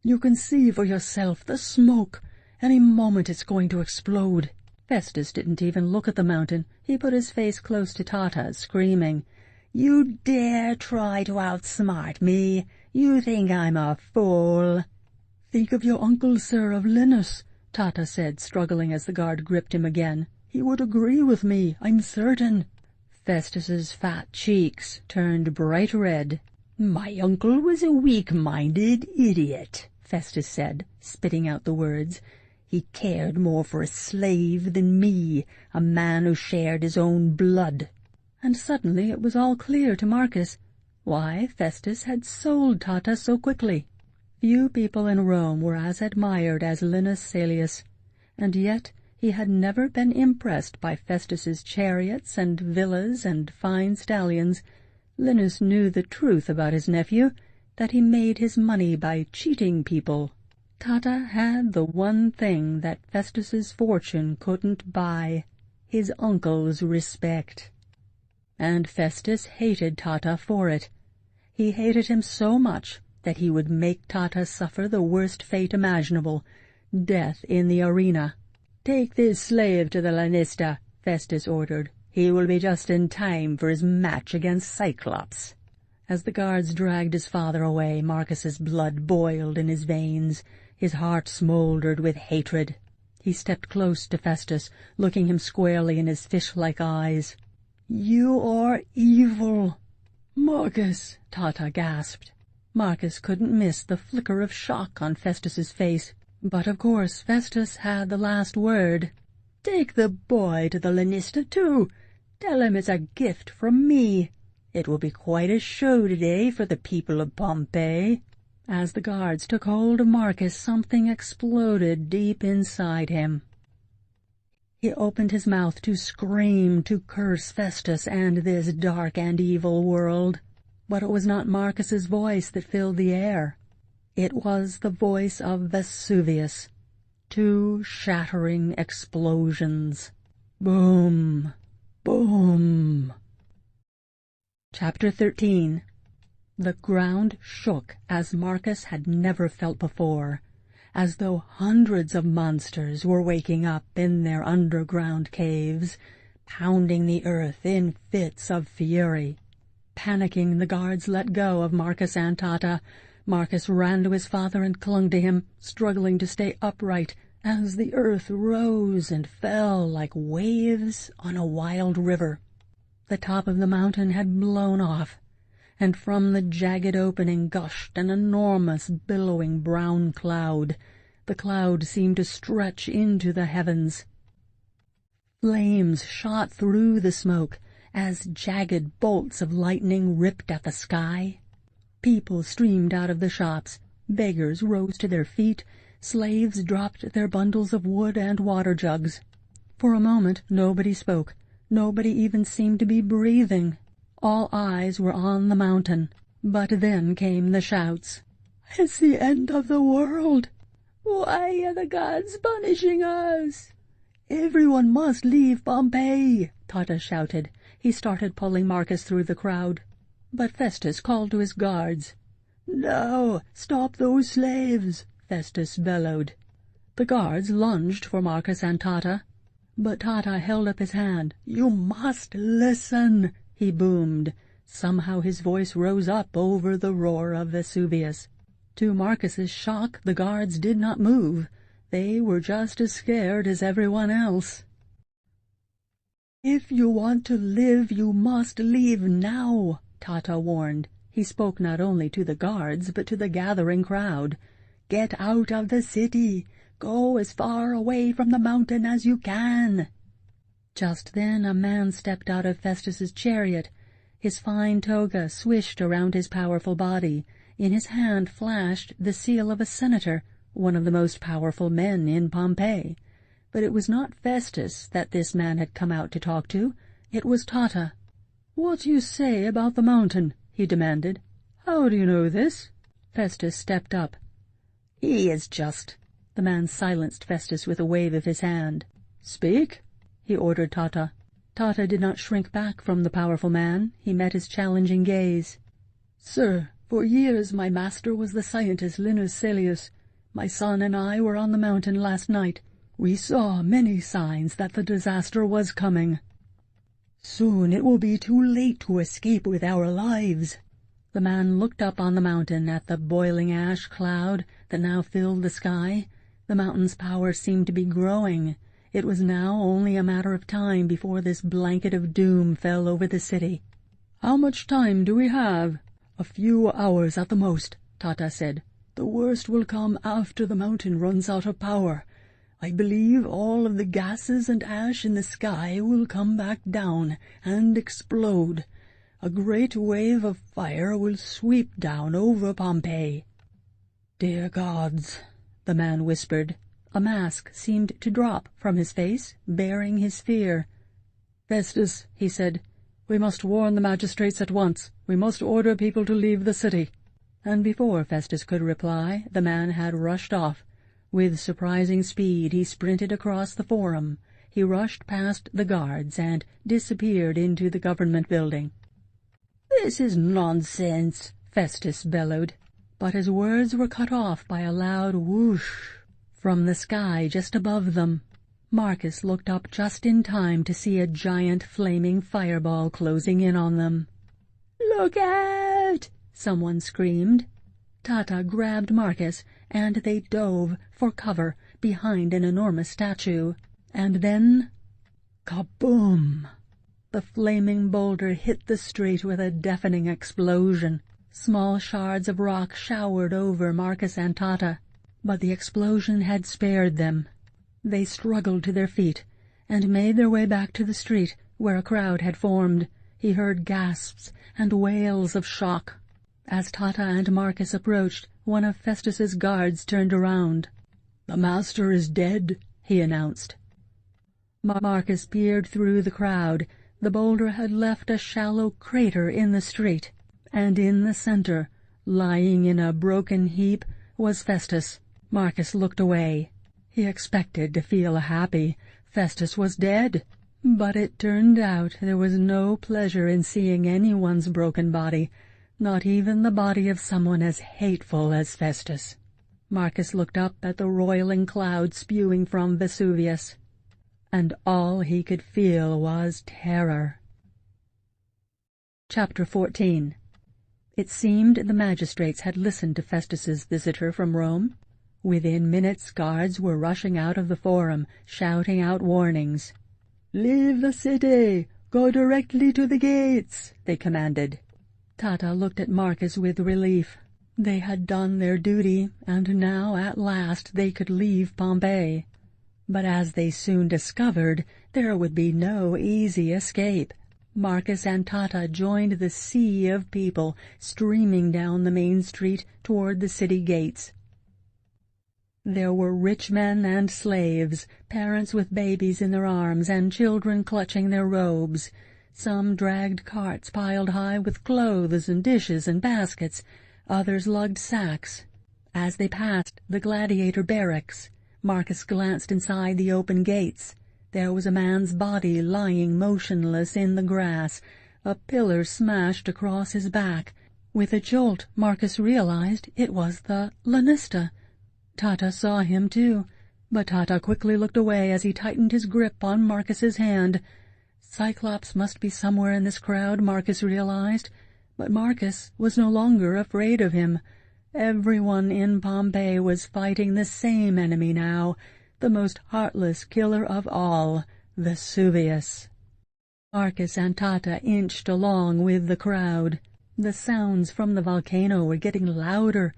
You can see for yourself the smoke. Any moment it's going to explode." Festus didn't even look at the mountain. He put his face close to Tata's, screaming, "You dare try to outsmart me? You think I'm a fool?" "Think of your uncle, sir, of Linus. Tata said, struggling as the guard gripped him again. "He would agree with me, I'm certain." Festus's fat cheeks turned bright red. "My uncle was a weak-minded idiot," Festus said, spitting out the words. "He cared more for a slave than me, a man who shared his own blood." And suddenly it was all clear to Marcus why Festus had sold Tata so quickly. Few people in Rome were as admired as Linus Caelius, and yet he had never been impressed by Festus's chariots and villas and fine stallions. Linus knew the truth about his nephew, that he made his money by cheating people. Tata had the one thing that Festus's fortune couldn't buy, his uncle's respect. And Festus hated Tata for it. He hated him so much that he would make Tata suffer the worst fate imaginable, death in the arena. "Take this slave to the lanista," Festus ordered. "He will be just in time for his match against Cyclops." As the guards dragged his father away, Marcus's blood boiled in his veins. His heart smoldered with hatred. He stepped close to Festus, looking him squarely in his fish-like eyes. "You are evil." "Marcus," Tata gasped. Marcus couldn't miss the flicker of shock on Festus's face. But of course Festus had the last word. "Take the boy to the lanista too. Tell him it's a gift from me. It will be quite a show today for the people of Pompeii." As the guards took hold of Marcus, something exploded deep inside him. He opened his mouth to scream, to curse Festus and this dark and evil world. But it was not Marcus's voice that filled the air. It was the voice of Vesuvius. 2 shattering explosions. Boom! Boom! Chapter 13. The ground shook as Marcus had never felt before, as though hundreds of monsters were waking up in their underground caves, pounding the earth in fits of fury. Panicking, the guards let go of Marcus and Tata. Marcus ran to his father and clung to him, struggling to stay upright as the earth rose and fell like waves on a wild river. The top of the mountain had blown off, and from the jagged opening gushed an enormous billowing brown cloud. The cloud seemed to stretch into the heavens. Flames shot through the smoke as jagged bolts of lightning ripped at the sky. People streamed out of the shops, beggars rose to their feet, slaves dropped their bundles of wood and water jugs. For a moment nobody spoke, nobody even seemed to be breathing. All eyes were on the mountain, but then came the shouts. "It's the end of the world! Why are the gods punishing us?" "Everyone must leave Pompeii," Tata shouted. He started pulling Marcus through the crowd. But Festus called to his guards. "No, stop those slaves," Festus bellowed. The guards lunged for Marcus and Tata, but Tata held up his hand. "You must listen," he boomed. Somehow his voice rose up over the roar of Vesuvius. To Marcus's shock, the guards did not move. They were just as scared as everyone else. "If you want to live, you must leave now," Tata warned. He spoke not only to the guards, but to the gathering crowd. "Get out of the city. Go as far away from the mountain as you can." Just then a man stepped out of Festus's chariot. His fine toga swished around his powerful body. In his hand flashed the seal of a senator, one of the most powerful men in Pompeii. But it was not Festus that this man had come out to talk to. It was Tata. "What do you say about the mountain?" he demanded. "How do you know this?" Festus stepped up. "He is just." The man silenced Festus with a wave of his hand. "Speak," he ordered Tata. Tata did not shrink back from the powerful man. He met his challenging gaze. "Sir, for years my master was the scientist Linus Caelius. My son and I were on the mountain last night. We saw many signs that the disaster was coming. Soon it will be too late to escape with our lives." The man looked up on the mountain at the boiling ash cloud that now filled the sky. The The mountain's power seemed to be growing. It was now only a matter of time before this blanket of doom fell over the city. "How much time do we have?" "A few hours at the most," Tata said. "The worst will come after the mountain runs out of power. I believe all of the gases and ash in the sky will come back down and explode. A great wave of fire will sweep down over Pompeii." "Dear gods," the man whispered. A mask seemed to drop from his face, bearing his fear. "Festus," he said, "we must warn the magistrates at once. We must order people to leave the city." And before Festus could reply, the man had rushed off. With surprising speed he sprinted across the forum. He rushed past the guards and disappeared into the government building. "This is nonsense," Festus bellowed. But his words were cut off by a loud whoosh from the sky just above them. Marcus looked up just in time to see a giant flaming fireball closing in on them. "Look out!" someone screamed. Tata grabbed Marcus, and they dove for cover behind an enormous statue. And then, kaboom! The flaming boulder hit the street with a deafening explosion. Small shards of rock showered over Marcus and Tata, but the explosion had spared them. They struggled to their feet and made their way back to the street where a crowd had formed. He heard gasps and wails of shock. As Tata and Marcus approached, one of Festus's guards turned around. "The master is dead," he announced. Marcus peered through the crowd. The boulder had left a shallow crater in the street, and in the center, lying in a broken heap, was Festus. Marcus looked away. He expected to feel happy. Festus was dead. But it turned out there was no pleasure in seeing anyone's broken body, not even the body of someone as hateful as Festus. Marcus looked up at the roiling cloud spewing from Vesuvius, and all he could feel was terror. Chapter 14. It seemed the magistrates had listened to Festus's visitor from Rome. Within minutes guards were rushing out of the forum, shouting out warnings. "Leave the city! Go directly to the gates!" they commanded. Tata looked at Marcus with relief. They had done their duty, and now at last they could leave Pompeii. But as they soon discovered, there would be no easy escape. Marcus and Tata joined the sea of people streaming down the main street toward the city gates. There were rich men and slaves, parents with babies in their arms and children clutching their robes. Some dragged carts piled high with clothes and dishes and baskets. Others lugged sacks. As they passed the gladiator barracks, Marcus glanced inside the open gates. There was a man's body lying motionless in the grass, a pillar smashed across his back. With a jolt, Marcus realized it was the lanista. Tata saw him too, but Tata quickly looked away as he tightened his grip on Marcus's hand. Cyclops must be somewhere in this crowd, Marcus realized, but Marcus was no longer afraid of him. Everyone in Pompeii was fighting the same enemy now, the most heartless killer of all, Vesuvius. Marcus and Tata inched along with the crowd. The sounds from the volcano were getting louder,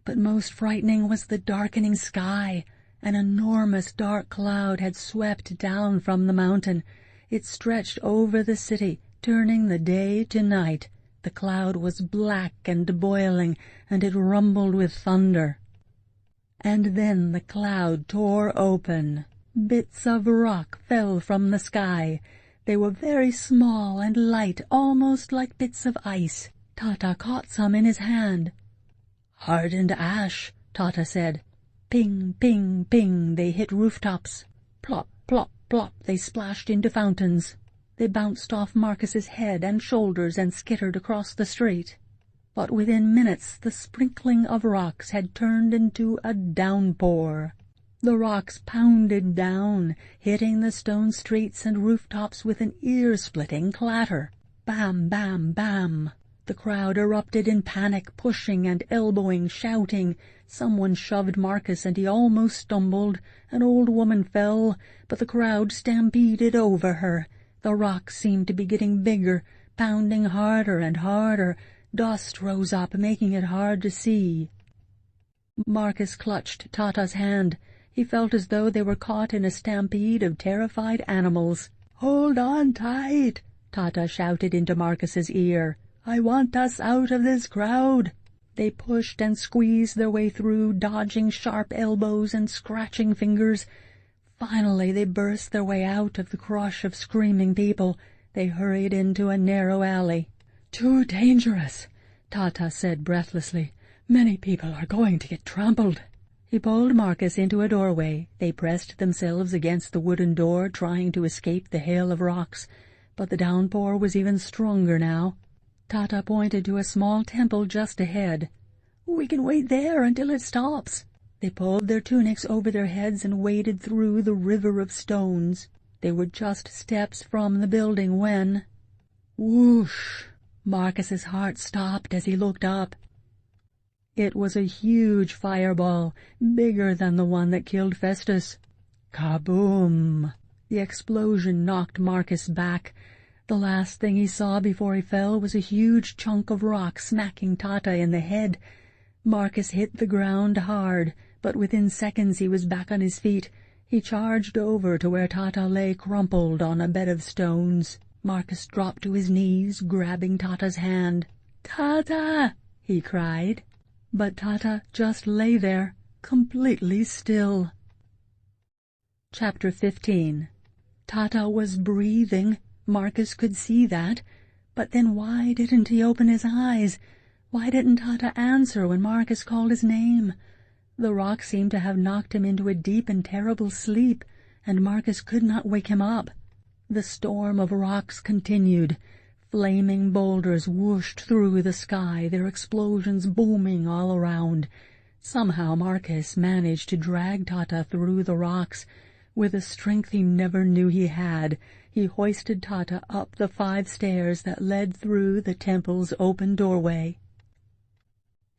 but most frightening was the darkening sky. An enormous dark cloud had swept down from the mountain. It stretched over the city, turning the day to night. The cloud was black and boiling, and it rumbled with thunder. And then the cloud tore open. Bits of rock fell from the sky. They were very small and light, almost like bits of ice. Tata caught some in his hand. "Hardened ash," Tata said. Ping, ping, ping, they hit rooftops. Plop, plop, plop, they splashed into fountains. They bounced off Marcus's head and shoulders and skittered across the street. But within minutes the sprinkling of rocks had turned into a downpour. The rocks pounded down, hitting the stone streets and rooftops with an ear-splitting clatter. Bam, bam, bam. The crowd erupted in panic, pushing and elbowing, shouting. Someone shoved Marcus and he almost stumbled. An old woman fell, but the crowd stampeded over her. The rocks seemed to be getting bigger, pounding harder and harder. Dust rose up, making it hard to see. Marcus clutched Tata's hand. He felt as though they were caught in a stampede of terrified animals. "Hold on tight," Tata shouted into Marcus's ear. "I want us out of this crowd." They pushed and squeezed their way through, dodging sharp elbows and scratching fingers. Finally they burst their way out of the crush of screaming people. They hurried into a narrow alley. "Too dangerous," Tata said breathlessly. "Many people are going to get trampled." He pulled Marcus into a doorway. They pressed themselves against the wooden door, trying to escape the hail of rocks, but the downpour was even stronger now. Tata pointed to a small temple just ahead. "We can wait there until it stops." They pulled their tunics over their heads and waded through the river of stones. They were just steps from the building when... whoosh! Marcus's heart stopped as he looked up. It was a huge fireball, bigger than the one that killed Festus. Kaboom! The explosion knocked Marcus back. The last thing he saw before he fell was a huge chunk of rock smacking Tata in the head. Marcus hit the ground hard, but within seconds he was back on his feet. He charged over to where Tata lay crumpled on a bed of stones. Marcus dropped to his knees, grabbing Tata's hand. "Tata!" he cried. But Tata just lay there, completely still. Chapter 15. Tata was breathing. Marcus could see that. But then why didn't he open his eyes? Why didn't Tata answer when Marcus called his name? The rock seemed to have knocked him into a deep and terrible sleep, and Marcus could not wake him up. The storm of rocks continued. Flaming boulders whooshed through the sky, their explosions booming all around. Somehow Marcus managed to drag Tata through the rocks. With a strength he never knew he had, he hoisted Tata up the 5 stairs that led through the temple's open doorway.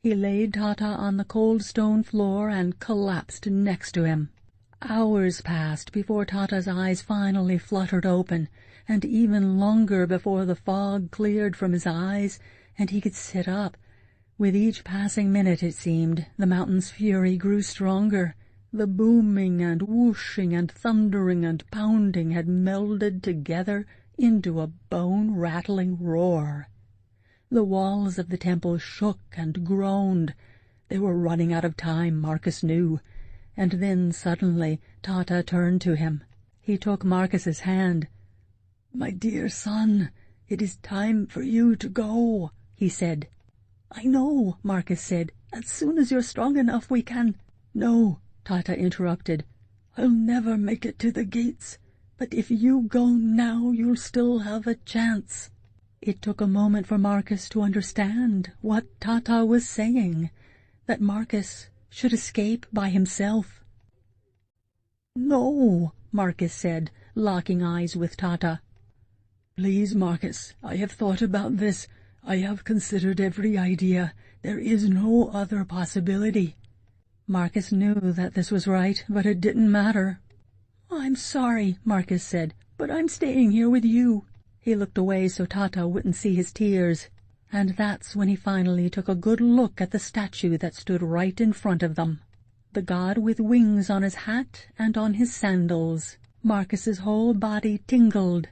He laid Tata on the cold stone floor and collapsed next to him. Hours passed before Tata's eyes finally fluttered open, and even longer before the fog cleared from his eyes and he could sit up. With each passing minute, it seemed, the mountain's fury grew stronger. The booming and whooshing and thundering and pounding had melded together into a bone-rattling roar. The walls of the temple shook and groaned. They were running out of time, Marcus knew. And then suddenly Tata turned to him. He took Marcus's hand. "My dear son, it is time for you to go," he said. "I know," Marcus said. "As soon as you're strong enough we can—" "No," Tata interrupted. "I'll never make it to the gates, but if you go now you'll still have a chance." It took a moment for Marcus to understand what Tata was saying, that Marcus should escape by himself. "No," Marcus said, locking eyes with Tata. "Please, Marcus, I have thought about this. I have considered every idea. There is no other possibility." Marcus knew that this was right, but it didn't matter. "I'm sorry," Marcus said, "but I'm staying here with you." He looked away so Tata wouldn't see his tears, and that's when he finally took a good look at the statue that stood right in front of them. The god with wings on his hat and on his sandals. Marcus's whole body tingled.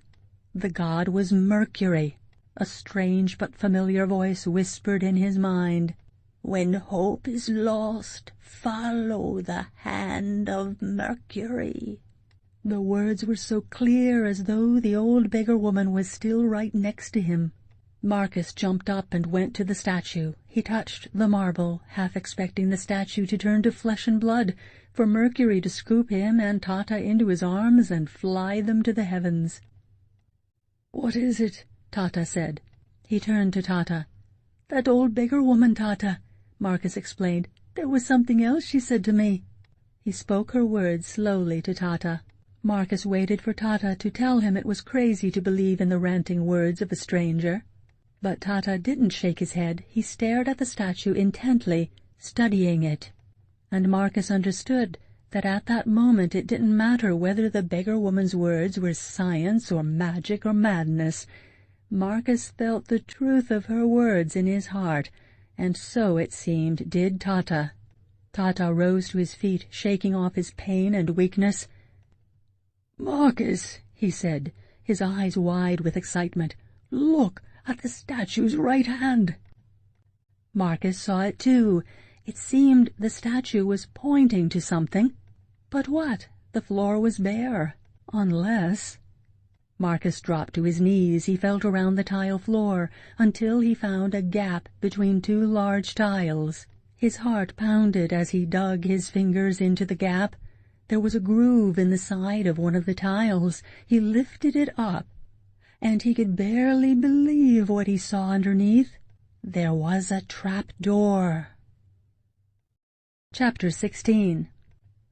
The god was Mercury. A strange but familiar voice whispered in his mind, "When hope is lost, follow the hand of Mercury." The words were so clear as though the old beggar woman was still right next to him. Marcus jumped up and went to the statue. He touched the marble, half expecting the statue to turn to flesh and blood, for Mercury to scoop him and Tata into his arms and fly them to the heavens. "What is it?" Tata said. He turned to Tata. "That old beggar woman, Tata," Marcus explained. "There was something else she said to me." He spoke her words slowly to Tata. Marcus waited for Tata to tell him it was crazy to believe in the ranting words of a stranger. But Tata didn't shake his head. He stared at the statue intently, studying it. And Marcus understood that at that moment it didn't matter whether the beggar woman's words were science or magic or madness. Marcus felt the truth of her words in his heart, and so, it seemed, did Tata. Tata rose to his feet, shaking off his pain and weakness. "Marcus," he said, his eyes wide with excitement, "look at the statue's right hand." Marcus saw it too. It seemed the statue was pointing to something. But what? The floor was bare. Unless... Marcus dropped to his knees. He felt around the tile floor until he found a gap between two large tiles. His heart pounded as he dug his fingers into the gap. There was a groove in the side of one of the tiles. He lifted it up, and he could barely believe what he saw underneath. There was a trap door. Chapter 16.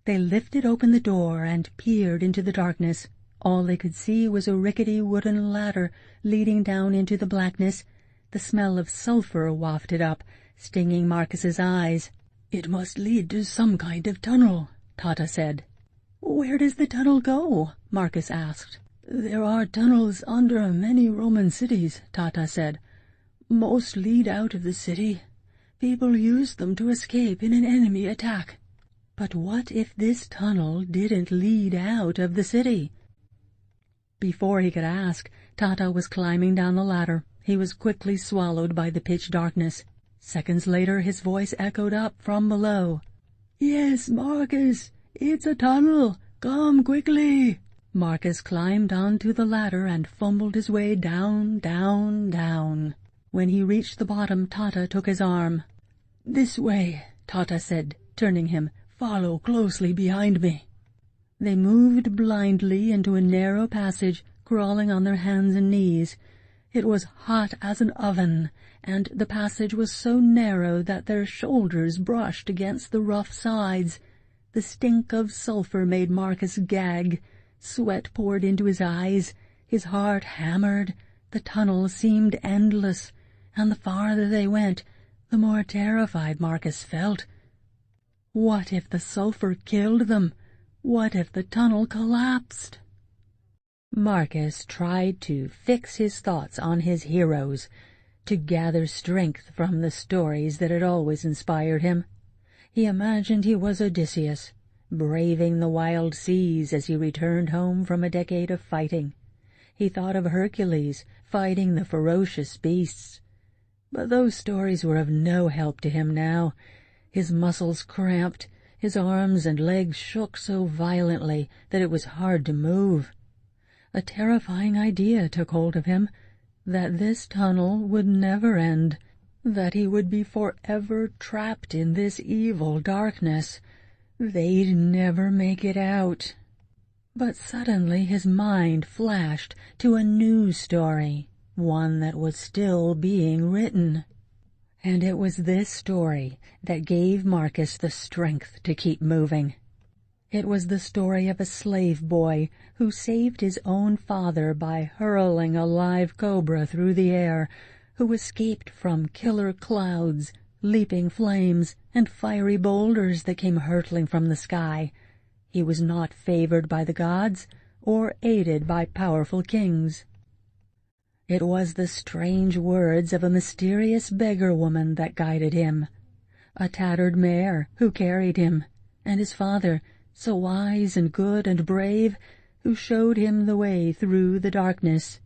They lifted open the door and peered into the darkness. All they could see was a rickety wooden ladder leading down into the blackness. The smell of sulphur wafted up, stinging Marcus's eyes. "It must lead to some kind of tunnel," Tata said. "Where does the tunnel go?" Marcus asked. "There are tunnels under many Roman cities," Tata said. "Most lead out of the city. People use them to escape in an enemy attack." But what if this tunnel didn't lead out of the city? Before he could ask, Tata was climbing down the ladder. He was quickly swallowed by the pitch darkness. Seconds later his voice echoed up from below. "Yes, Marcus, it's a tunnel. Come quickly." Marcus climbed onto the ladder and fumbled his way down, down, down. When he reached the bottom, Tata took his arm. "This way," Tata said, turning him. "Follow closely behind me." They moved blindly into a narrow passage, crawling on their hands and knees. It was hot as an oven, and the passage was so narrow that their shoulders brushed against the rough sides. The stink of sulphur made Marcus gag. Sweat poured into his eyes. His heart hammered. The tunnel seemed endless, and the farther they went, the more terrified Marcus felt. What if the sulphur killed them? What if the tunnel collapsed? Marcus tried to fix his thoughts on his heroes, to gather strength from the stories that had always inspired him. He imagined he was Odysseus, braving the wild seas as he returned home from a decade of fighting. He thought of Hercules fighting the ferocious beasts. But those stories were of no help to him now. His muscles cramped, his arms and legs shook so violently that it was hard to move. A terrifying idea took hold of him, that this tunnel would never end, that he would be forever trapped in this evil darkness. They'd never make it out. But suddenly his mind flashed to a new story, one that was still being written. And it was this story that gave Marcus the strength to keep moving. It was the story of a slave boy who saved his own father by hurling a live cobra through the air, who escaped from killer clouds, leaping flames, and fiery boulders that came hurtling from the sky. He was not favored by the gods or aided by powerful kings. It was the strange words of a mysterious beggar woman that guided him, a tattered mare who carried him, and his father, so wise and good and brave, who showed him the way through the darkness.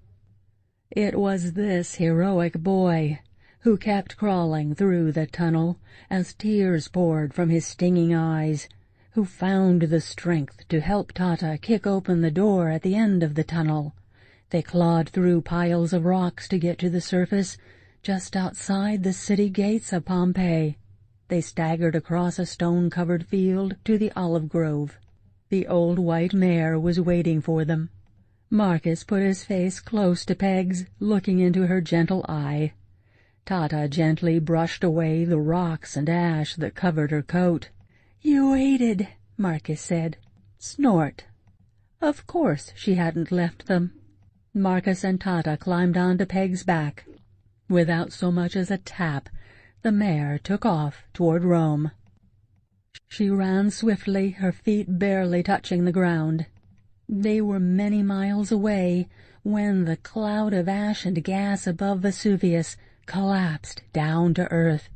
It was this heroic boy who kept crawling through the tunnel as tears poured from his stinging eyes, who found the strength to help Tata kick open the door at the end of the tunnel. They clawed through piles of rocks to get to the surface, just outside the city gates of Pompeii. They staggered across a stone-covered field to the olive grove. The old white mare was waiting for them. Marcus put his face close to Peg's, looking into her gentle eye. Tata gently brushed away the rocks and ash that covered her coat. "You waited," Marcus said. "Snort." Of course she hadn't left them. Marcus and Tata climbed onto Peg's back. Without so much as a tap, the mare took off toward Rome. She ran swiftly, her feet barely touching the ground. They were many miles away when the cloud of ash and gas above Vesuvius collapsed down to earth.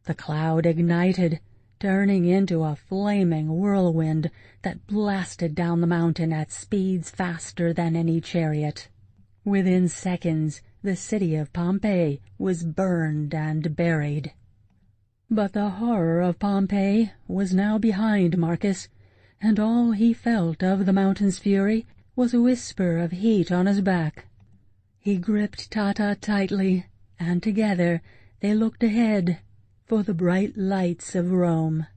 The cloud ignited, turning into a flaming whirlwind that blasted down the mountain at speeds faster than any chariot. Within seconds, the city of Pompeii was burned and buried. But the horror of Pompeii was now behind Marcus, and all he felt of the mountain's fury was a whisper of heat on his back. He gripped Tata tightly, and together they looked ahead for the bright lights of Rome.